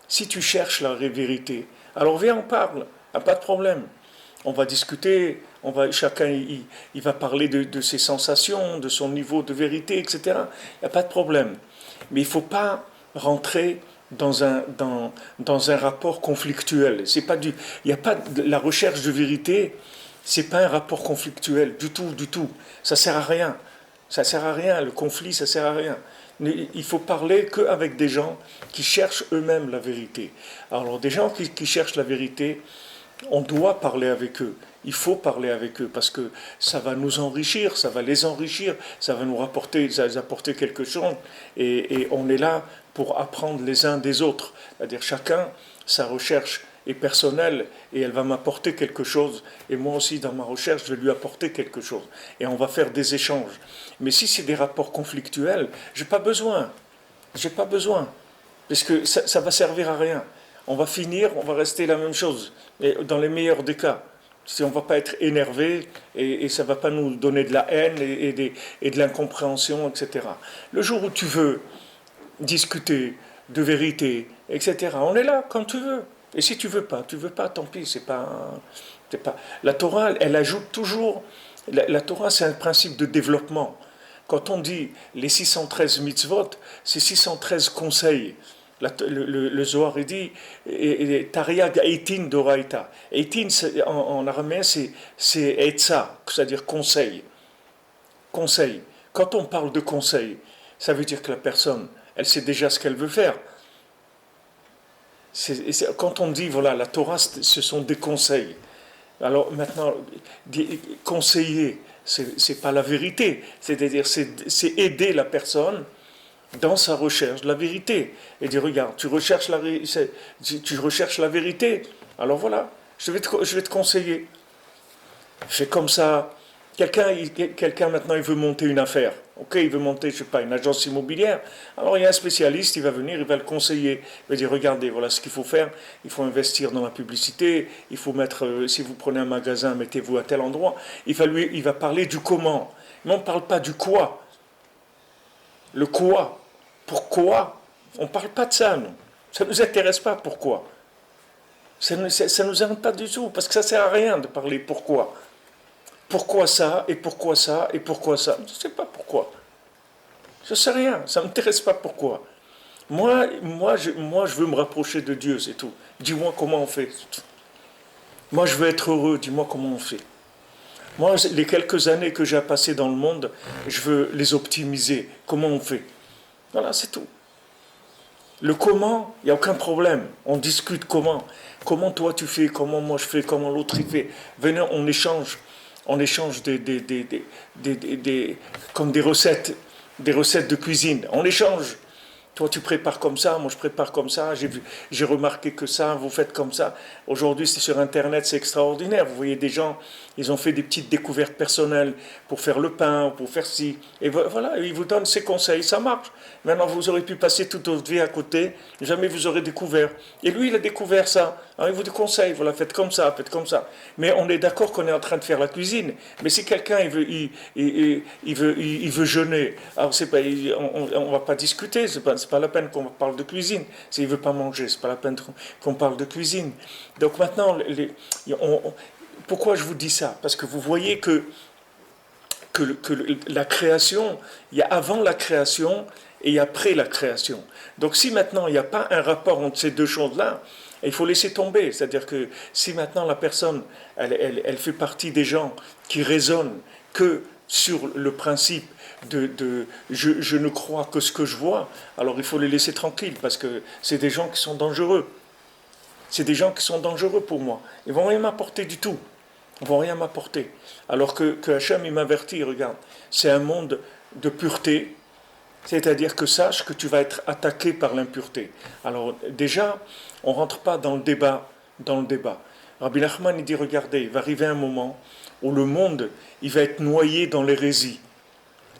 si tu cherches la vérité, alors viens, on parle, pas de problème. On va discuter, chacun il va parler de ses sensations, de son niveau de vérité, etc. Il n'y a pas de problème. Mais il ne faut pas rentrer dans un rapport conflictuel. C'est pas il y a pas la recherche de vérité, c'est pas un rapport conflictuel du tout, du tout. Ça sert à rien. Ça sert à rien. Le conflit, ça sert à rien. Il faut parler qu'avec des gens qui cherchent eux-mêmes la vérité. Alors des gens qui cherchent la vérité, on doit parler avec eux. Il faut parler avec eux parce que ça va nous enrichir, ça va les enrichir, ça va nous apporter quelque chose. Et on est là pour apprendre les uns des autres. C'est-à-dire chacun, sa recherche est personnelle et elle va m'apporter quelque chose. Et moi aussi, dans ma recherche, je vais lui apporter quelque chose. Et on va faire des échanges. Mais si c'est des rapports conflictuels, j'ai pas besoin. J'ai pas besoin. Parce que ça va servir à rien. On va finir, on va rester la même chose. Et dans les meilleurs des cas. Si on ne va pas être énervé et ça ne va pas nous donner de la haine et de l'incompréhension, etc. Le jour où tu veux discuter de vérité, etc., on est là quand tu veux. Et si tu veux pas, tant pis, c'est pas. La Torah, elle ajoute toujours. La Torah, c'est un principe de développement. Quand on dit les 613 mitzvot, c'est 613 conseils. Le Zohar il dit Tariag Eitin Doraita. Eitin en araméen c'est Etza, c'est-à-dire conseil. Conseil. Quand on parle de conseil, ça veut dire que la personne, elle sait déjà ce qu'elle veut faire. Quand on dit voilà, la Torah, ce sont des conseils. Alors maintenant, conseiller, c'est pas la vérité. C'est-à-dire, c'est aider la personne dans sa recherche de la vérité. Et dire, regarde, tu recherches la vérité, alors voilà, je vais te conseiller. Fais comme ça. Quelqu'un maintenant, il veut monter une affaire. Ok, il veut monter, je sais pas, une agence immobilière. Alors il y a un spécialiste, il va venir, il va le conseiller. Il va dire, regardez, voilà ce qu'il faut faire. Il faut investir dans la publicité. Il faut mettre, si vous prenez un magasin, mettez-vous à tel endroit. Il va parler du comment. Mais on ne parle pas du quoi. Le quoi. Pourquoi? On ne parle pas de ça, nous. Ça ne nous intéresse pas, pourquoi. Ça ne nous intéresse pas du tout, parce que ça ne sert à rien de parler pourquoi. Pourquoi ça, et pourquoi ça, et pourquoi ça. Je ne sais pas pourquoi. Je ne sais rien, ça ne m'intéresse pas pourquoi. Moi, je veux me rapprocher de Dieu, c'est tout. Dis-moi comment on fait. Moi, je veux être heureux, dis-moi comment on fait. Moi, les quelques années que j'ai passées dans le monde, je veux les optimiser. Comment on fait? Voilà, c'est tout. Le comment, il n'y a aucun problème. On discute comment. Comment toi tu fais, comment moi je fais, comment l'autre il fait. Venez, on échange. On échange comme des recettes. des recettes de cuisine. On échange. Toi, tu prépares comme ça, moi je prépare comme ça, j'ai remarqué que ça, vous faites comme ça. Aujourd'hui, c'est sur Internet, c'est extraordinaire. Vous voyez des gens, ils ont fait des petites découvertes personnelles pour faire le pain, pour faire ci. Et voilà, ils vous donnent ces conseils, ça marche. Maintenant, vous aurez pu passer toute votre vie à côté, jamais vous aurez découvert. Et lui, il a découvert ça. Alors, il vous conseille, voilà, faites comme ça, faites comme ça. Mais on est d'accord qu'on est en train de faire la cuisine. Mais si quelqu'un il veut jeûner, alors c'est pas, on ne va pas discuter, c'est pas la peine qu'on parle de cuisine. S'il ne veut pas manger, c'est pas la peine qu'on parle de cuisine. Donc maintenant, pourquoi je vous dis ça? Parce que vous voyez que la création, il y a avant la création et après la création. Donc si maintenant il n'y a pas un rapport entre ces deux choses-là, il faut laisser tomber. C'est-à-dire que si maintenant la personne, elle fait partie des gens qui raisonnent que sur le principe je ne crois que ce que je vois, alors il faut les laisser tranquilles parce que c'est des gens qui sont dangereux. C'est des gens qui sont dangereux pour moi. Ils ne vont rien m'apporter du tout. Ils ne vont rien m'apporter. Alors que Hachem, il m'avertit, regarde, c'est un monde de pureté, c'est-à-dire que sache que tu vas être attaqué par l'impureté. Alors déjà, on ne rentre pas dans le débat. Rabbi Nachman, il dit, regardez, il va arriver un moment où le monde, il va être noyé dans l'hérésie.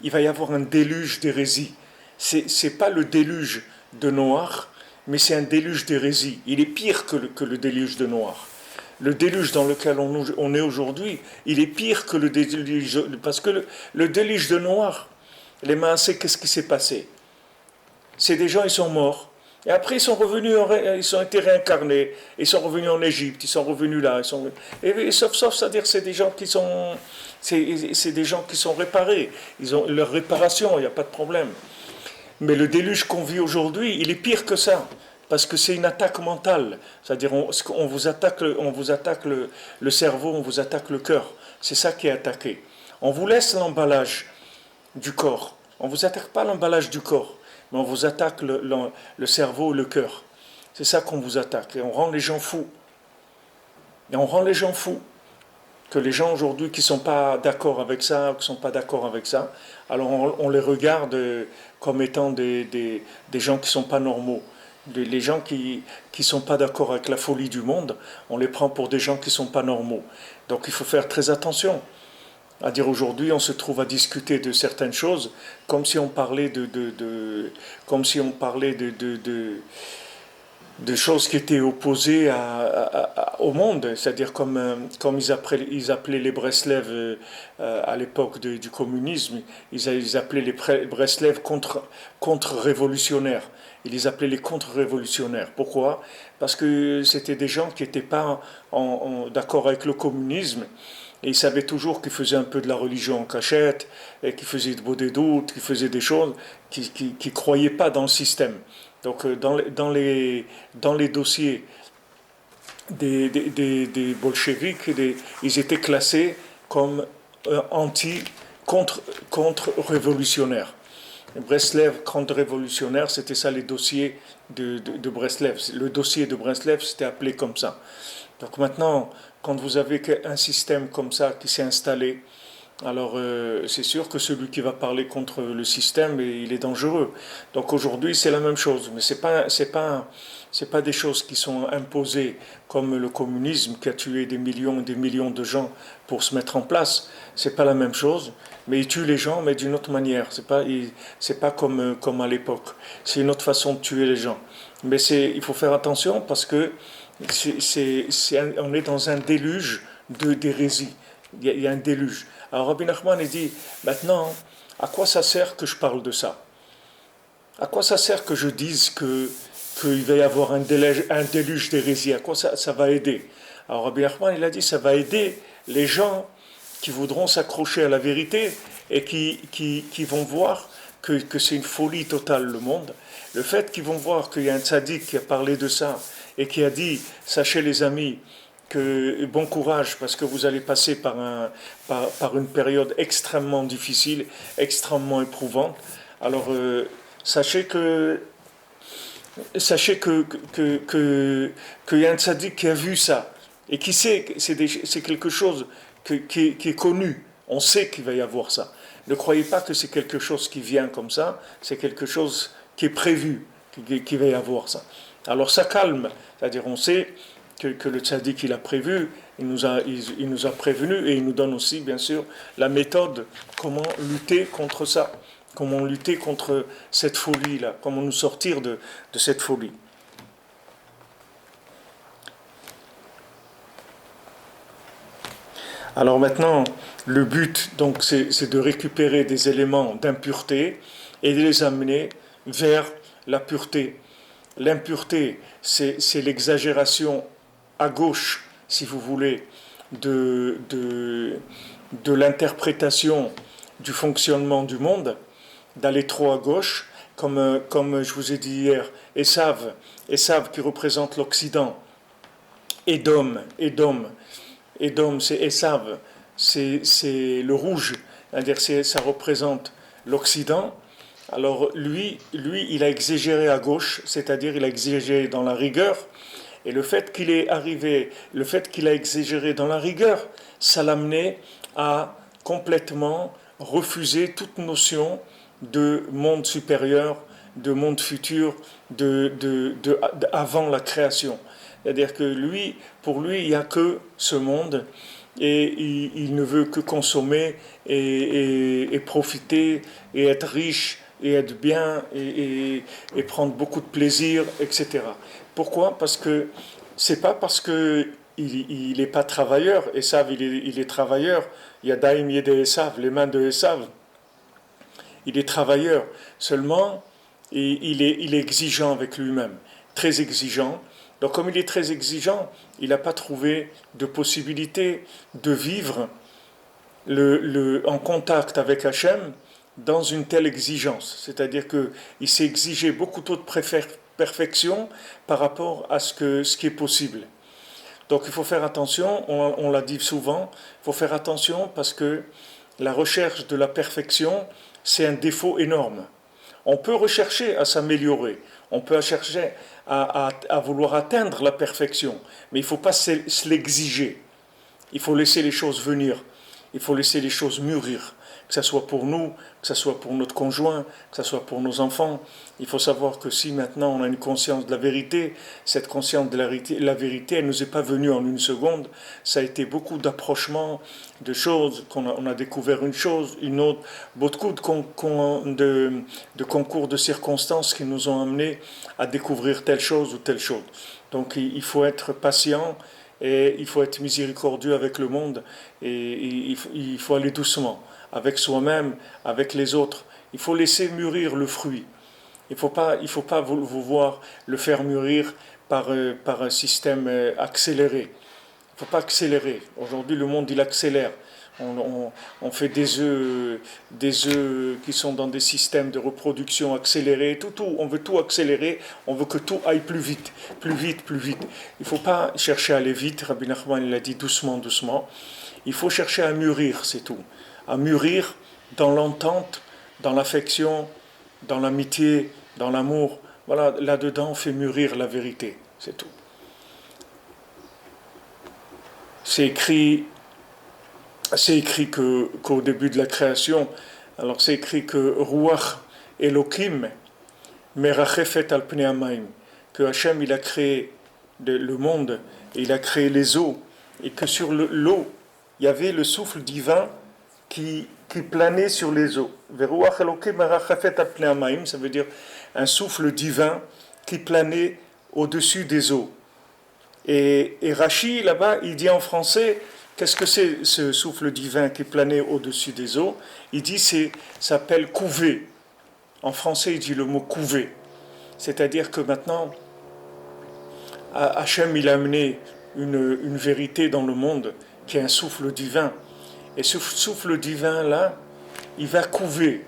Il va y avoir un déluge d'hérésie. C'est pas le déluge de Noach, mais c'est un déluge d'hérésie. Il est pire que le déluge de Noach. Le déluge dans lequel on est aujourd'hui, il est pire que le déluge, parce que le déluge de Noach, les Maasé, qu'est-ce qui s'est passé? C'est des gens, ils sont morts. Et après, ils sont revenus, ils ont été réincarnés. Ils sont revenus en Égypte, ils sont revenus là. Sauf, c'est-à-dire, c'est des gens qui sont, c'est des gens qui sont réparés. Ils ont leur réparation, il n'y a pas de problème. Mais le déluge qu'on vit aujourd'hui, il est pire que ça. Parce que c'est une attaque mentale. C'est-à-dire, on vous attaque, le cerveau, on vous attaque le cœur. C'est ça qui est attaqué. On vous laisse l'emballage du corps. On ne vous attaque pas l'emballage du corps, mais on vous attaque le cerveau, le cœur. C'est ça qu'on vous attaque. Et on rend les gens fous. Et on rend les gens fous. Que les gens aujourd'hui qui ne sont pas d'accord avec ça, qui ne sont pas d'accord avec ça, alors on les regarde comme étant des gens qui ne sont pas normaux. Les gens qui ne sont pas d'accord avec la folie du monde, on les prend pour des gens qui ne sont pas normaux. Donc il faut faire très attention. À dire aujourd'hui, on se trouve à discuter de certaines choses comme si on parlait comme si on parlait de choses qui étaient opposées au monde, c'est-à-dire comme ils appelaient les Breslev à l'époque du communisme, ils appelaient les Breslev contre-révolutionnaires. Ils les appelaient les contre-révolutionnaires. Pourquoi? Parce que c'était des gens qui n'étaient pas d'accord avec le communisme. Et ils savaient toujours qu'ils faisaient un peu de la religion en cachette, et qu'ils faisaient des doutes, qu'ils faisaient des choses, qui ne croyaient pas dans le système. Donc dans les dossiers des bolcheviks, ils étaient classés comme contre-révolutionnaires. Breslev contre-révolutionnaire, c'était ça les dossiers de Breslev. Le dossier de Breslev, c'était appelé comme ça. Donc maintenant, quand vous avez un système comme ça qui s'est installé, alors c'est sûr que celui qui va parler contre le système, il est dangereux. Donc aujourd'hui, c'est la même chose, mais c'est pas des choses qui sont imposées comme le communisme qui a tué des millions et des millions de gens pour se mettre en place. C'est pas la même chose, mais il tue les gens, mais d'une autre manière. C'est pas comme à l'époque. C'est une autre façon de tuer les gens. Mais il faut faire attention parce que on est dans un déluge d'hérésie. Il y a un déluge. Alors Rabbi Nachman il dit, maintenant, à quoi ça sert que je parle de ça? À quoi ça sert que je dise qu'il va y avoir un déluge d'hérésie? À quoi ça va aider? Alors Rabbi Nachman il a dit, ça va aider les gens qui voudront s'accrocher à la vérité et qui vont voir que c'est une folie totale le monde. Le fait qu'ils vont voir qu'il y a un tzaddik qui a parlé de ça et qui a dit, sachez les amis, que bon courage parce que vous allez passer par une période extrêmement difficile, extrêmement éprouvante. Alors sachez que qu'il y a un tzaddik qui a vu ça et qui sait que c'est quelque chose qui est connu. On sait qu'il va y avoir ça. Ne croyez pas que c'est quelque chose qui vient comme ça, c'est quelque chose qui est prévu, qui va y avoir ça. Alors ça calme, c'est-à-dire on sait que le tzaddik il a prévu, il nous a prévenu et il nous donne aussi bien sûr la méthode, comment lutter contre ça, comment lutter contre cette folie-là, comment nous sortir de cette folie. Alors maintenant, le but, donc, c'est de récupérer des éléments d'impureté et de les amener vers la pureté. L'impureté, c'est l'exagération à gauche, si vous voulez, de l'interprétation du fonctionnement du monde, d'aller trop à gauche, comme je vous ai dit hier, Esav qui représente l'Occident, Édom, c'est Esav, c'est le rouge, c'est-à-dire ça représente l'Occident. Alors lui, il a exagéré à gauche, c'est-à-dire il a exagéré dans la rigueur, et le fait qu'il a exagéré dans la rigueur, ça l'a amené à complètement refuser toute notion de monde supérieur, de monde futur, avant la création. C'est-à-dire que pour lui, il n'y a que ce monde et il ne veut que consommer et profiter et être riche et être bien et prendre beaucoup de plaisir, etc. Pourquoi? Parce que c'est pas parce que il n'est pas travailleur. Esav, il est travailleur. Il y a Daim Yede Esav, les mains de Esav. Il est travailleur. Seulement, il est exigeant avec lui-même, très exigeant. Donc comme il est très exigeant, il n'a pas trouvé de possibilité de vivre en contact avec Hachem dans une telle exigence. C'est-à-dire qu'il s'est exigé beaucoup trop de perfection par rapport à ce qui est possible. Donc il faut faire attention, on l'a dit souvent, il faut faire attention parce que la recherche de la perfection, c'est un défaut énorme. On peut rechercher à s'améliorer, on peut chercher à vouloir atteindre la perfection, mais il ne faut pas se l'exiger. Il faut laisser les choses venir, il faut laisser les choses mûrir, que ce soit pour nous, que ce soit pour notre conjoint, que ce soit pour nos enfants. Il faut savoir que si maintenant on a une conscience de la vérité, cette conscience de la vérité, elle ne nous est pas venue en une seconde, ça a été beaucoup d'approchements, de choses, on a découvert une chose, une autre, beaucoup de concours de circonstances qui nous ont amenés à découvrir telle chose ou telle chose. Donc il faut être patient, et il faut être miséricordieux avec le monde et il faut aller doucement avec soi-même, avec les autres. Il faut laisser mûrir le fruit. Il faut pas vous voir le faire mûrir par un système accéléré. Il ne faut pas accélérer. Aujourd'hui, le monde, il accélère. On fait des œufs qui sont dans des systèmes de reproduction accélérés, on veut tout accélérer, on veut que tout aille plus vite, plus vite, plus vite. Il ne faut pas chercher à aller vite, Rabbi Nachman il a dit doucement, doucement. Il faut chercher à mûrir, c'est tout. À mûrir dans l'entente, dans l'affection, dans l'amitié, dans l'amour. Voilà, là-dedans, on fait mûrir la vérité, c'est tout. C'est écrit qu'au début de la création, alors c'est écrit que Ruach Elohim merachefet al pnei hamayim, que Hachem il a créé le monde, et il a créé les eaux, et que sur l'eau, il y avait le souffle divin qui planait sur les eaux. Ruach Elohim merachefet al pnei hamayim, ça veut dire un souffle divin qui planait au-dessus des eaux. Et Rashi, là-bas, il dit en français, qu'est-ce que c'est ce souffle divin qui planait au-dessus des eaux? Il dit, ça s'appelle couver. En français, il dit le mot couver. C'est-à-dire que maintenant, Hachem, il a amené une vérité dans le monde qui est un souffle divin. Et ce souffle divin-là, il va couver.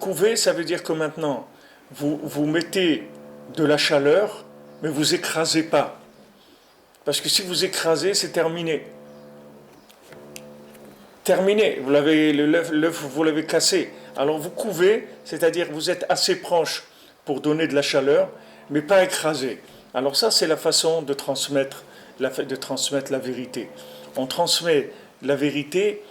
Couver, ça veut dire que maintenant, vous mettez de la chaleur, mais vous écrasez pas. Parce que si vous écrasez, c'est terminé. Terminé, l'œuf, vous l'avez cassé. Alors vous couvez, c'est-à-dire vous êtes assez proche pour donner de la chaleur, mais pas écrasé. Alors ça, c'est la façon de transmettre la vérité. On transmet la vérité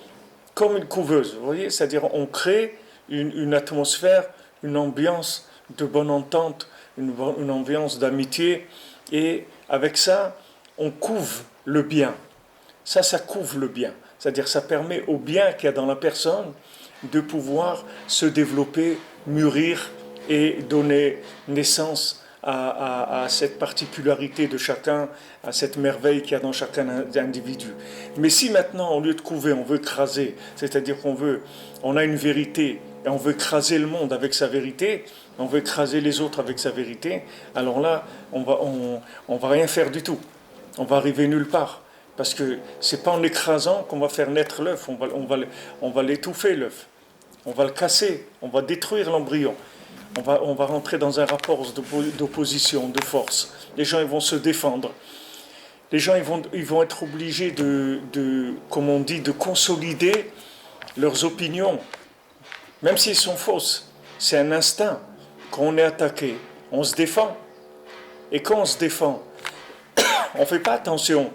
comme une couveuse, vous voyez, c'est-à-dire on crée une atmosphère, une ambiance de bonne entente, une ambiance d'amitié, et avec ça, on couve le bien. Ça couvre le bien. C'est-à-dire ça permet au bien qu'il y a dans la personne de pouvoir se développer, mûrir et donner naissance à cette particularité de chacun, à cette merveille qu'il y a dans chacun individu. Mais si maintenant, au lieu de couver, on veut écraser, c'est-à-dire on a une vérité et on veut écraser le monde avec sa vérité, on veut écraser les autres avec sa vérité, alors là, on va rien faire du tout. On va arriver nulle part. Parce que c'est pas en écrasant qu'on va faire naître l'œuf, on va l'étouffer l'œuf, on va le casser, on va détruire l'embryon, on va rentrer dans un rapport d'opposition, de force. Les gens ils vont se défendre, les gens ils vont être obligés comme on dit, de consolider leurs opinions, même s'ils sont fausses. C'est un instinct. Quand on est attaqué, on se défend. Et quand on se défend, on ne fait pas attention.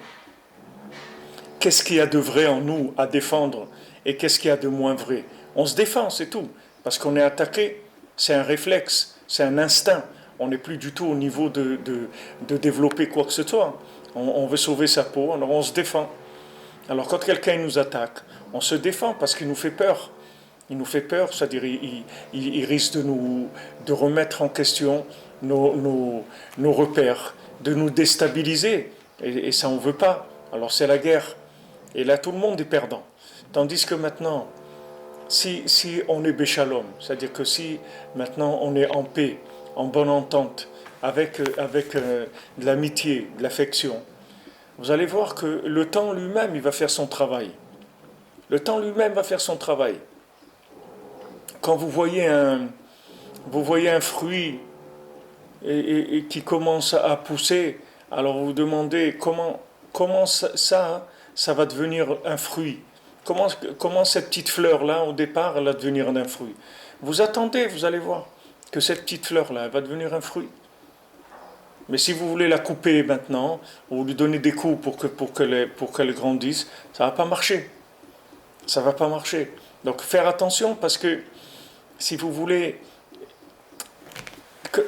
Qu'est-ce qu'il y a de vrai en nous à défendre et qu'est-ce qu'il y a de moins vrai? On se défend, c'est tout. Parce qu'on est attaqué, c'est un réflexe, c'est un instinct. On n'est plus du tout au niveau de développer quoi que ce soit. On veut sauver sa peau, alors on se défend. Alors quand quelqu'un nous attaque, on se défend parce qu'il nous fait peur. Il nous fait peur, c'est-à-dire il risque de remettre en question nos repères, de nous déstabiliser. Et ça, on ne veut pas. Alors c'est la guerre. Et là, tout le monde est perdant. Tandis que maintenant, si on est béchalom, c'est-à-dire que si maintenant on est en paix, en bonne entente, avec de l'amitié, de l'affection, vous allez voir que le temps lui-même, il va faire son travail. Le temps lui-même va faire son travail. Quand vous voyez un fruit et qui commence à pousser, alors vous vous demandez comment ça va devenir un fruit. Comment cette petite fleur-là, au départ, elle va devenir un fruit. Vous attendez, vous allez voir que cette petite fleur-là, elle va devenir un fruit. Mais si vous voulez la couper maintenant, ou lui donner des coups pour qu'elle grandisse, ça ne va pas marcher. Ça ne va pas marcher. Donc faire attention parce que si vous voulez,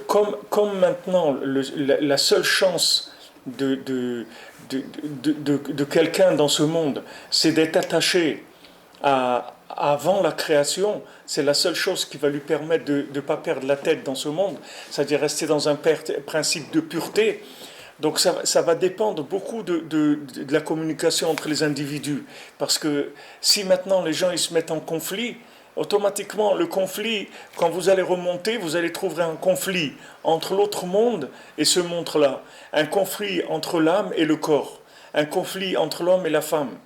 comme maintenant, la seule chance de quelqu'un dans ce monde, c'est d'être attaché avant la création, c'est la seule chose qui va lui permettre de ne pas perdre la tête dans ce monde, c'est-à-dire rester dans un principe de pureté. Donc ça va dépendre beaucoup de la communication entre les individus. Parce que si maintenant les gens ils se mettent en conflit, automatiquement le conflit, quand vous allez remonter, vous allez trouver un conflit entre l'autre monde et ce monde-là. Un conflit entre l'âme et le corps. Un conflit entre l'homme et la femme.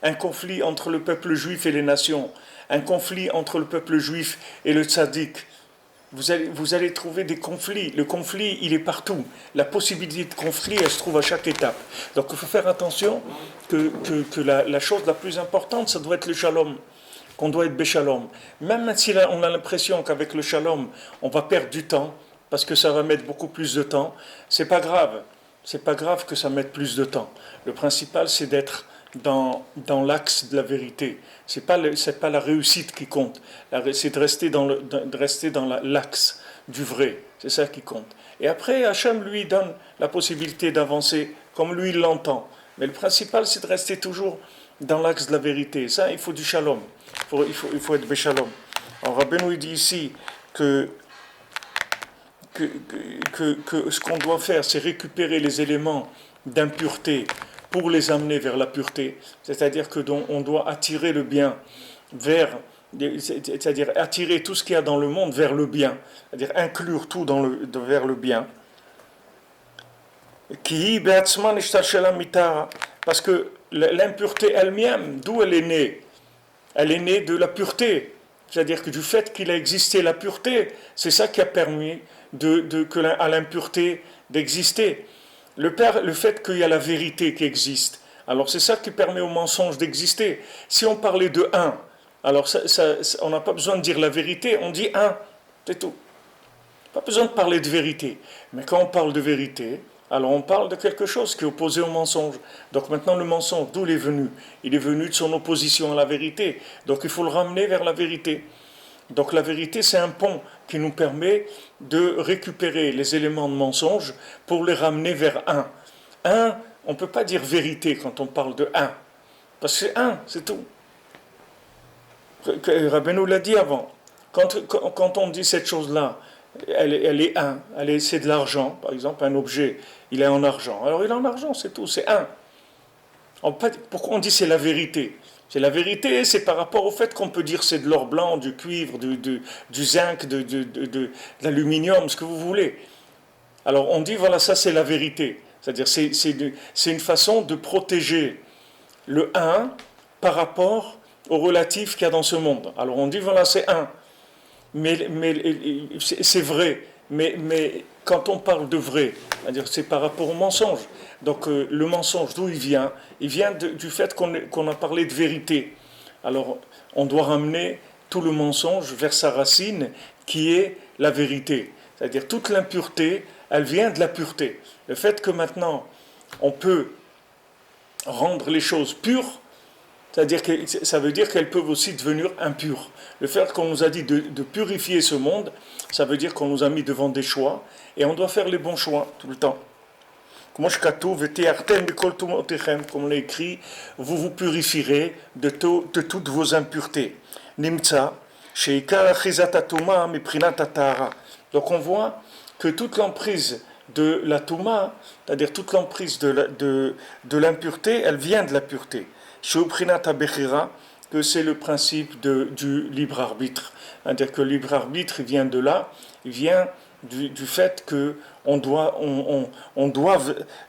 Un conflit entre le peuple juif et les nations. Un conflit entre le peuple juif et le tzaddik. Vous allez trouver des conflits. Le conflit, il est partout. La possibilité de conflit, elle se trouve à chaque étape. Donc il faut faire attention que la chose la plus importante, ça doit être le shalom. Qu'on doit être béchalom. Même si on a l'impression qu'avec le shalom, on va perdre du temps, parce que ça va mettre beaucoup plus de temps, c'est pas grave. C'est pas grave que ça mette plus de temps. Le principal, c'est d'être dans l'axe de la vérité. C'est pas la réussite qui compte. C'est de rester dans l'axe du vrai. C'est ça qui compte. Et après, Hachem lui donne la possibilité d'avancer comme lui il l'entend. Mais le principal, c'est de rester toujours dans l'axe de la vérité. Ça, il faut du shalom. Il faut être béchalom. Alors Rabbeinu il dit ici que ce qu'on doit faire, c'est récupérer les éléments d'impureté pour les amener vers la pureté. C'est-à-dire que on doit attirer le bien c'est-à-dire attirer tout ce qu'il y a dans le monde vers le bien. C'est-à-dire inclure tout vers le bien. Parce que l'impureté elle-même, d'où elle est née? Elle est née de la pureté. C'est-à-dire que du fait qu'il a existé la pureté, c'est ça qui a permis à l'impureté d'exister. Le fait qu'il y a la vérité qui existe, alors c'est ça qui permet au mensonge d'exister. Si on parlait de un, alors on n'a pas besoin de dire la vérité, on dit un, c'est tout. Pas besoin de parler de vérité. Mais quand on parle de vérité, Alors on parle de quelque chose qui est opposé au mensonge. Donc maintenant le mensonge, d'où il est venu? Il est venu de son opposition à la vérité. Donc il faut le ramener vers la vérité. Donc la vérité, c'est un pont qui nous permet de récupérer les éléments de mensonge pour les ramener vers un. Un, on ne peut pas dire vérité quand on parle de un. Parce que c'est un, c'est tout. Rabbeinu l'a dit avant. Quand on dit cette chose-là, elle est un, c'est de l'argent, par exemple, un objet, il est en argent. Alors il est en argent, c'est tout, c'est un. Pourquoi on dit c'est la vérité? C'est la vérité, c'est par rapport au fait qu'on peut dire c'est de l'or blanc, du cuivre, du zinc, de l'aluminium, ce que vous voulez. Alors on dit voilà, ça c'est la vérité. C'est-à-dire c'est une façon de protéger le un par rapport au relatif qu'il y a dans ce monde. Alors on dit voilà, c'est un. Mais c'est vrai. Mais quand on parle de vrai, c'est-à-dire c'est par rapport au mensonge. Donc le mensonge, d'où il vient? Il vient du fait qu'on a parlé de vérité. Alors on doit ramener tout le mensonge vers sa racine qui est la vérité. C'est-à-dire toute l'impureté, elle vient de la pureté. Le fait que maintenant on peut rendre les choses pures, c'est-à-dire que ça veut dire qu'elles peuvent aussi devenir impures. Le fait qu'on nous a dit de purifier ce monde, ça veut dire qu'on nous a mis devant des choix et on doit faire les bons choix tout le temps. Comme on l'a écrit, vous vous purifierez de toutes vos impuretés. Nimtza, donc on voit que toute l'emprise de la Touma, c'est-à-dire toute l'emprise de l'impureté, elle vient de la pureté. Que c'est le principe du libre arbitre. C'est-à-dire que le libre arbitre vient de là, il vient du fait qu'on doit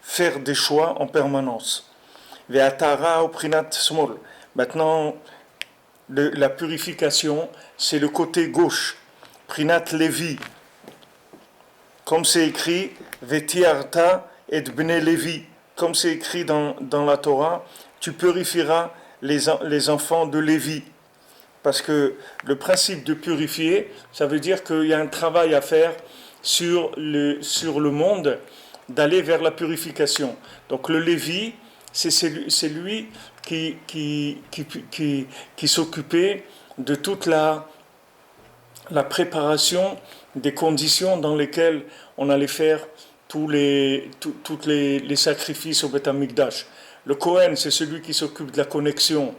faire des choix en permanence. Maintenant, la purification, c'est le côté gauche. Prinat Levi, comme c'est écrit, Vetiarta et Bnei Levi, comme c'est écrit dans la Torah, tu purifieras les enfants de Lévi. Parce que le principe de purifier, ça veut dire qu'il y a un travail à faire sur le monde, d'aller vers la purification. Donc le Lévi, c'est lui qui s'occupait de toute la préparation des conditions dans lesquelles on allait faire tous les sacrifices au Beth Amikdash. Le Kohen, c'est celui qui s'occupe de la connexion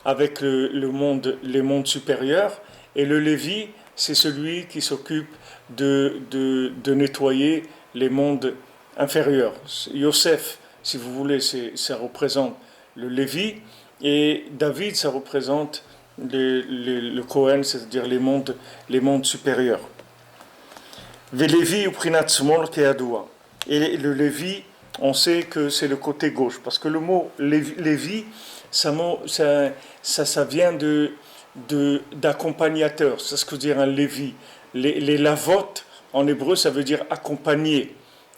avec les mondes supérieurs, et le Lévi, c'est celui qui s'occupe de nettoyer les mondes inférieurs. Yosef, si vous voulez, ça représente le Lévi, et David, ça représente le Kohen, c'est-à-dire les mondes supérieurs. Vélévi ou Prinat Smol Keadoua. Et le Lévi, on sait que c'est le côté gauche, parce que le mot Lévi, ça vient d'accompagnateur. C'est ce que veut dire un Lévi. Les lavotes, en hébreu, ça veut dire accompagner.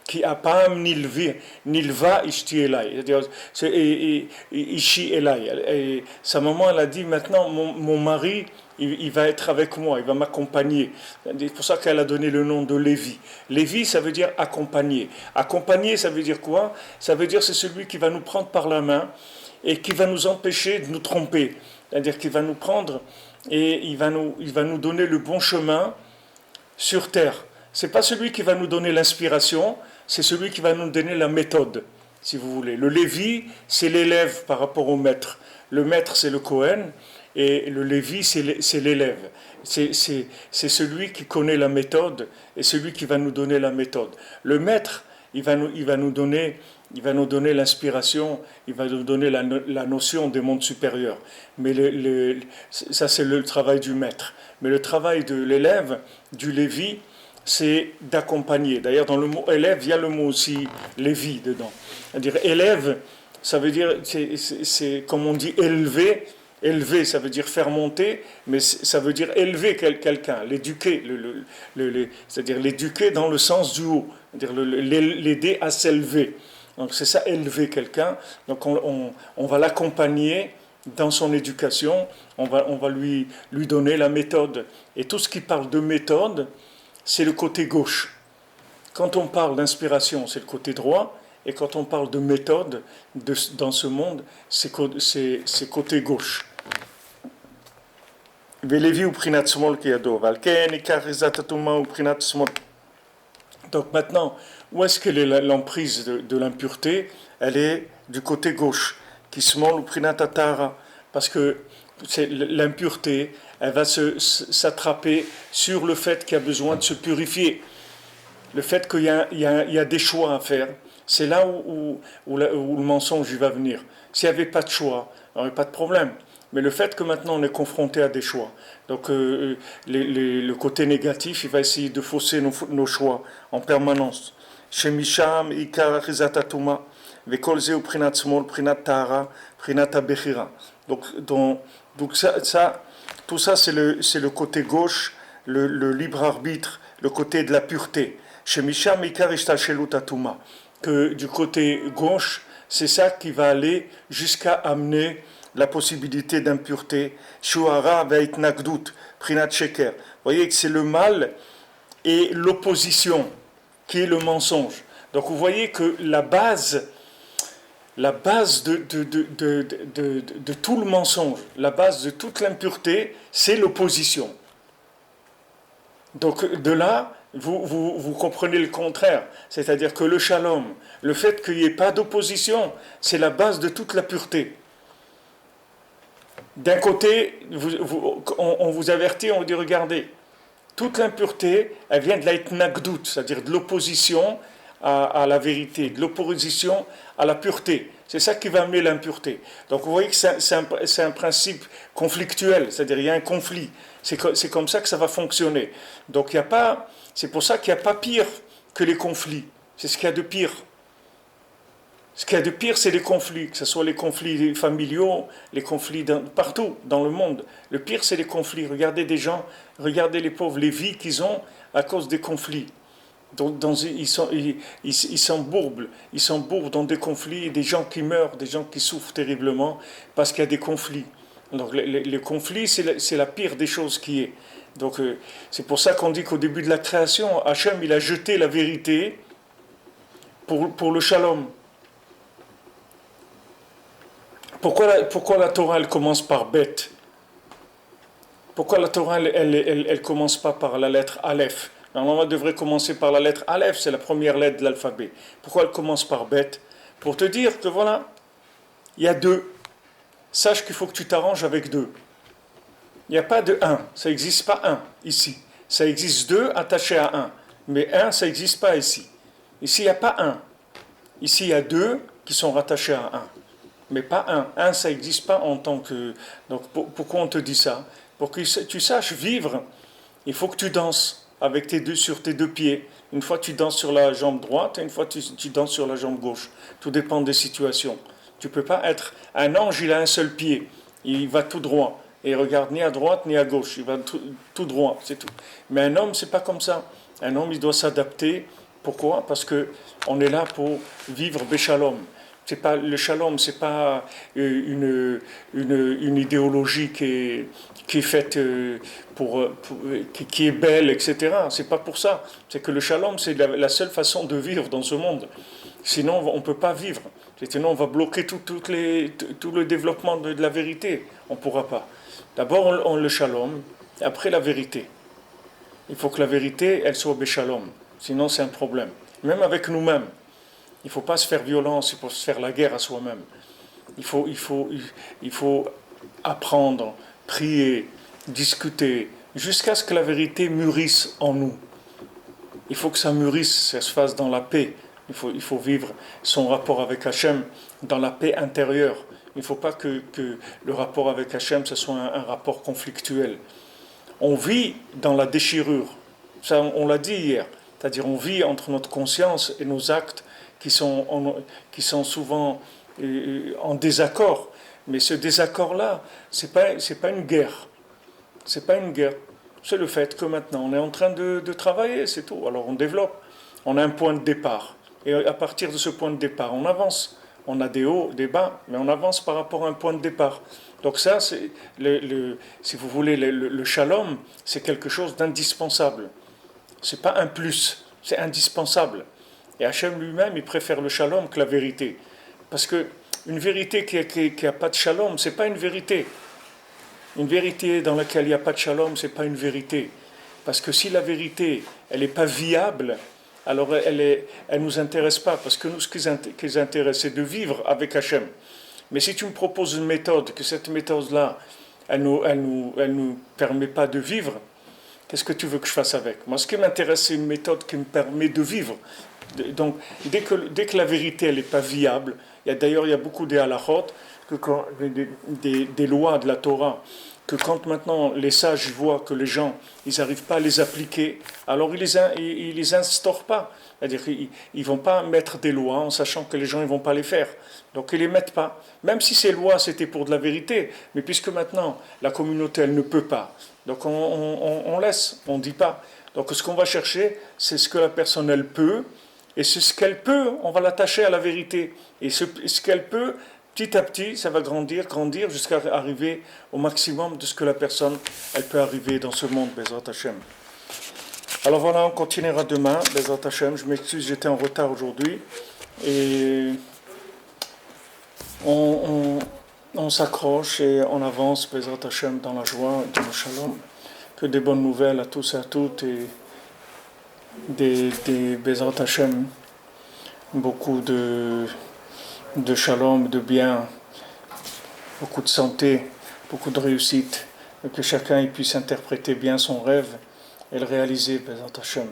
Qui apam nilva ishti elai. C'est ishi elai. Et sa maman, elle a dit maintenant, mon mari, il va être avec moi, il va m'accompagner. C'est pour ça qu'elle a donné le nom de Lévi. Lévi, ça veut dire accompagner. Accompagner, ça veut dire quoi? Ça veut dire c'est celui qui va nous prendre par la main et qui va nous empêcher de nous tromper. C'est-à-dire qu'il va nous prendre et il va nous donner le bon chemin sur terre. C'est pas celui qui va nous donner l'inspiration, c'est celui qui va nous donner la méthode, si vous voulez. Le Lévi, c'est l'élève par rapport au maître. Le maître, c'est le Kohen, et le Lévi, c'est l'élève. C'est celui qui connaît la méthode, et celui qui va nous donner la méthode. Le maître, il va nous donner l'inspiration, il va nous donner la notion des mondes supérieurs. Mais ça, c'est le travail du maître. Mais le travail de l'élève, du Lévi, c'est d'accompagner. D'ailleurs, dans le mot élève, il y a le mot aussi Lévi dedans. C'est-à-dire élève, ça veut dire, c'est comme on dit élever. Élever, ça veut dire faire monter, mais ça veut dire élever quelqu'un, l'éduquer, c'est-à-dire l'éduquer dans le sens du haut, c'est-à-dire l'aider à s'élever. Donc c'est ça, élever quelqu'un. Donc on va l'accompagner dans son éducation, on va lui donner la méthode. Et tout ce qui parle de méthode, c'est le côté gauche. Quand on parle d'inspiration, c'est le côté droit, et quand on parle de méthode dans ce monde, c'est côté gauche. Donc maintenant, où est-ce que l'emprise de l'impureté? Elle est du côté gauche, qui smol ou prinatatara, parce que l'impureté, elle va s'attraper sur le fait qu'il y a besoin de se purifier, le fait qu'il y a des choix à faire. C'est là où le mensonge va venir. S'il n'y avait pas de choix, il n'y aurait pas de problème. Mais le fait que maintenant on est confronté à des choix, donc le côté négatif, il va essayer de fausser nos choix en permanence. Shemisham ikar achizatatuma vekol zeu prinat smol prinat tara prinat abechira. Donc tout ça c'est le côté gauche, le libre arbitre, le côté de la pureté. Shemisham ikar ishtalshelutatuma, que du côté gauche, c'est ça qui va aller jusqu'à amener la possibilité d'impureté. Shuara veit nagdut, prinat sheker. Vous voyez que c'est le mal et l'opposition qui est le mensonge. Donc vous voyez que la base de tout le mensonge, la base de toute l'impureté, c'est l'opposition. Donc de là, vous comprenez le contraire. C'est-à-dire que le shalom, le fait qu'il n'y ait pas d'opposition, c'est la base de toute la pureté. D'un côté, on vous avertit, on vous dit, regardez, toute l'impureté, elle vient de la itnagdout, c'est-à-dire de l'opposition à la vérité, de l'opposition à la pureté. C'est ça qui va amener l'impureté. Donc vous voyez que c'est un principe conflictuel, c'est-à-dire il y a un conflit. C'est comme ça que ça va fonctionner. Donc c'est pour ça qu'il n'y a pas pire que les conflits. C'est ce qu'il y a de pire. Ce qu'il y a de pire, c'est les conflits, que ce soit les conflits familiaux, les conflits partout dans le monde. Le pire, c'est les conflits. Regardez des gens, regardez les pauvres, les vies qu'ils ont à cause des conflits. Ils s'embourbent dans des conflits, des gens qui meurent, des gens qui souffrent terriblement parce qu'il y a des conflits. Donc les conflits, c'est la pire des choses qui est. Donc c'est pour ça qu'on dit qu'au début de la création, Hachem, il a jeté la vérité pour le shalom. Pourquoi la Torah, elle commence par bête? Pourquoi la Torah, elle commence pas par la lettre Aleph? Normalement, elle devrait commencer par la lettre Aleph, c'est la première lettre de l'alphabet. Pourquoi elle commence par bête? Pour te dire que voilà, il y a deux. Sache qu'il faut que tu t'arranges avec deux. Il n'y a pas de un, ça n'existe pas un ici. Ça existe deux attachés à un. Mais un, ça n'existe pas ici. Ici, il n'y a pas un. Ici, il y a deux qui sont rattachés à un. Mais pas un. Un, ça n'existe pas en tant que... Donc pourquoi on te dit ça? Pour que tu saches vivre, il faut que tu danses avec sur tes deux pieds. Une fois tu danses sur la jambe droite et une fois tu danses sur la jambe gauche. Tout dépend des situations. Tu ne peux pas être... Un ange, il a un seul pied. Il va tout droit. Et il regarde ni à droite ni à gauche. Il va tout droit, c'est tout. Mais un homme, c'est pas comme ça. Un homme, il doit s'adapter. Pourquoi? Parce qu'on est là pour vivre béchalom. Le shalom, c'est pas une idéologie qui est faite qui est belle, etc. C'est pas pour ça. C'est que le shalom, c'est la seule façon de vivre dans ce monde. Sinon, on ne peut pas vivre. Sinon, on va bloquer tout le développement de la vérité. On ne pourra pas. D'abord, on le shalom, et après la vérité. Il faut que la vérité, elle soit béchalom. Sinon, c'est un problème. Même avec nous-mêmes. Il ne faut pas se faire violence, il faut se faire la guerre à soi-même. Il faut apprendre, prier, discuter, jusqu'à ce que la vérité mûrisse en nous. Il faut que ça mûrisse, ça se fasse dans la paix. Il faut vivre son rapport avec Hachem dans la paix intérieure. Il ne faut pas que le rapport avec Hachem, ce soit un rapport conflictuel. On vit dans la déchirure. Ça, on l'a dit hier. C'est-à-dire on vit entre notre conscience et nos actes qui sont souvent en désaccord. Mais ce désaccord-là, c'est pas une guerre. C'est pas une guerre. C'est le fait que maintenant, on est en train de travailler, c'est tout. Alors on développe. On a un point de départ. Et à partir de ce point de départ, on avance. On a des hauts, des bas, mais on avance par rapport à un point de départ. Donc ça, c'est si vous voulez, le shalom, c'est quelque chose d'indispensable. C'est pas un plus. C'est indispensable. Et Hachem lui-même, il préfère le shalom que la vérité. Parce que une vérité qui a pas de shalom, c'est pas une vérité. Une vérité dans laquelle il n'y a pas de shalom, c'est pas une vérité. Parce que si la vérité, elle n'est pas viable, alors elle nous intéresse pas. Parce que nous, ce qui nous intéresse, c'est de vivre avec Hachem. Mais si tu me proposes une méthode, que cette méthode-là, elle nous permet pas de vivre, qu'est-ce que tu veux que je fasse avec? Moi, ce qui m'intéresse, c'est une méthode qui me permet de vivre. Donc, dès que la vérité, elle n'est pas viable, d'ailleurs, il y a beaucoup des halachot, des lois de la Torah, que quand maintenant les sages voient que les gens, ils n'arrivent pas à les appliquer, alors ils les instaurent pas. C'est-à-dire qu'ils ne vont pas mettre des lois en sachant que les gens ne vont pas les faire. Donc ils ne les mettent pas. Même si ces lois, c'était pour de la vérité, mais puisque maintenant la communauté, elle ne peut pas, donc on laisse, on ne dit pas. Donc ce qu'on va chercher, c'est ce que la personne, elle peut, et c'est ce qu'elle peut, on va l'attacher à la vérité. Et ce qu'elle peut, petit à petit, ça va grandir, grandir, jusqu'à arriver au maximum de ce que la personne, elle peut arriver dans ce monde, Bezrat Hashem. Alors voilà, on continuera demain, Bezrat Hashem. Je m'excuse, j'étais en retard aujourd'hui. Et on s'accroche et on avance, Bezrat Hashem, dans la joie, dans le shalom. Que des bonnes nouvelles à tous et à toutes, et des Bezrat Hashem, beaucoup de shalom, de bien, beaucoup de santé, beaucoup de réussite, et que chacun puisse interpréter bien son rêve et le réaliser, Bezrat Hashem.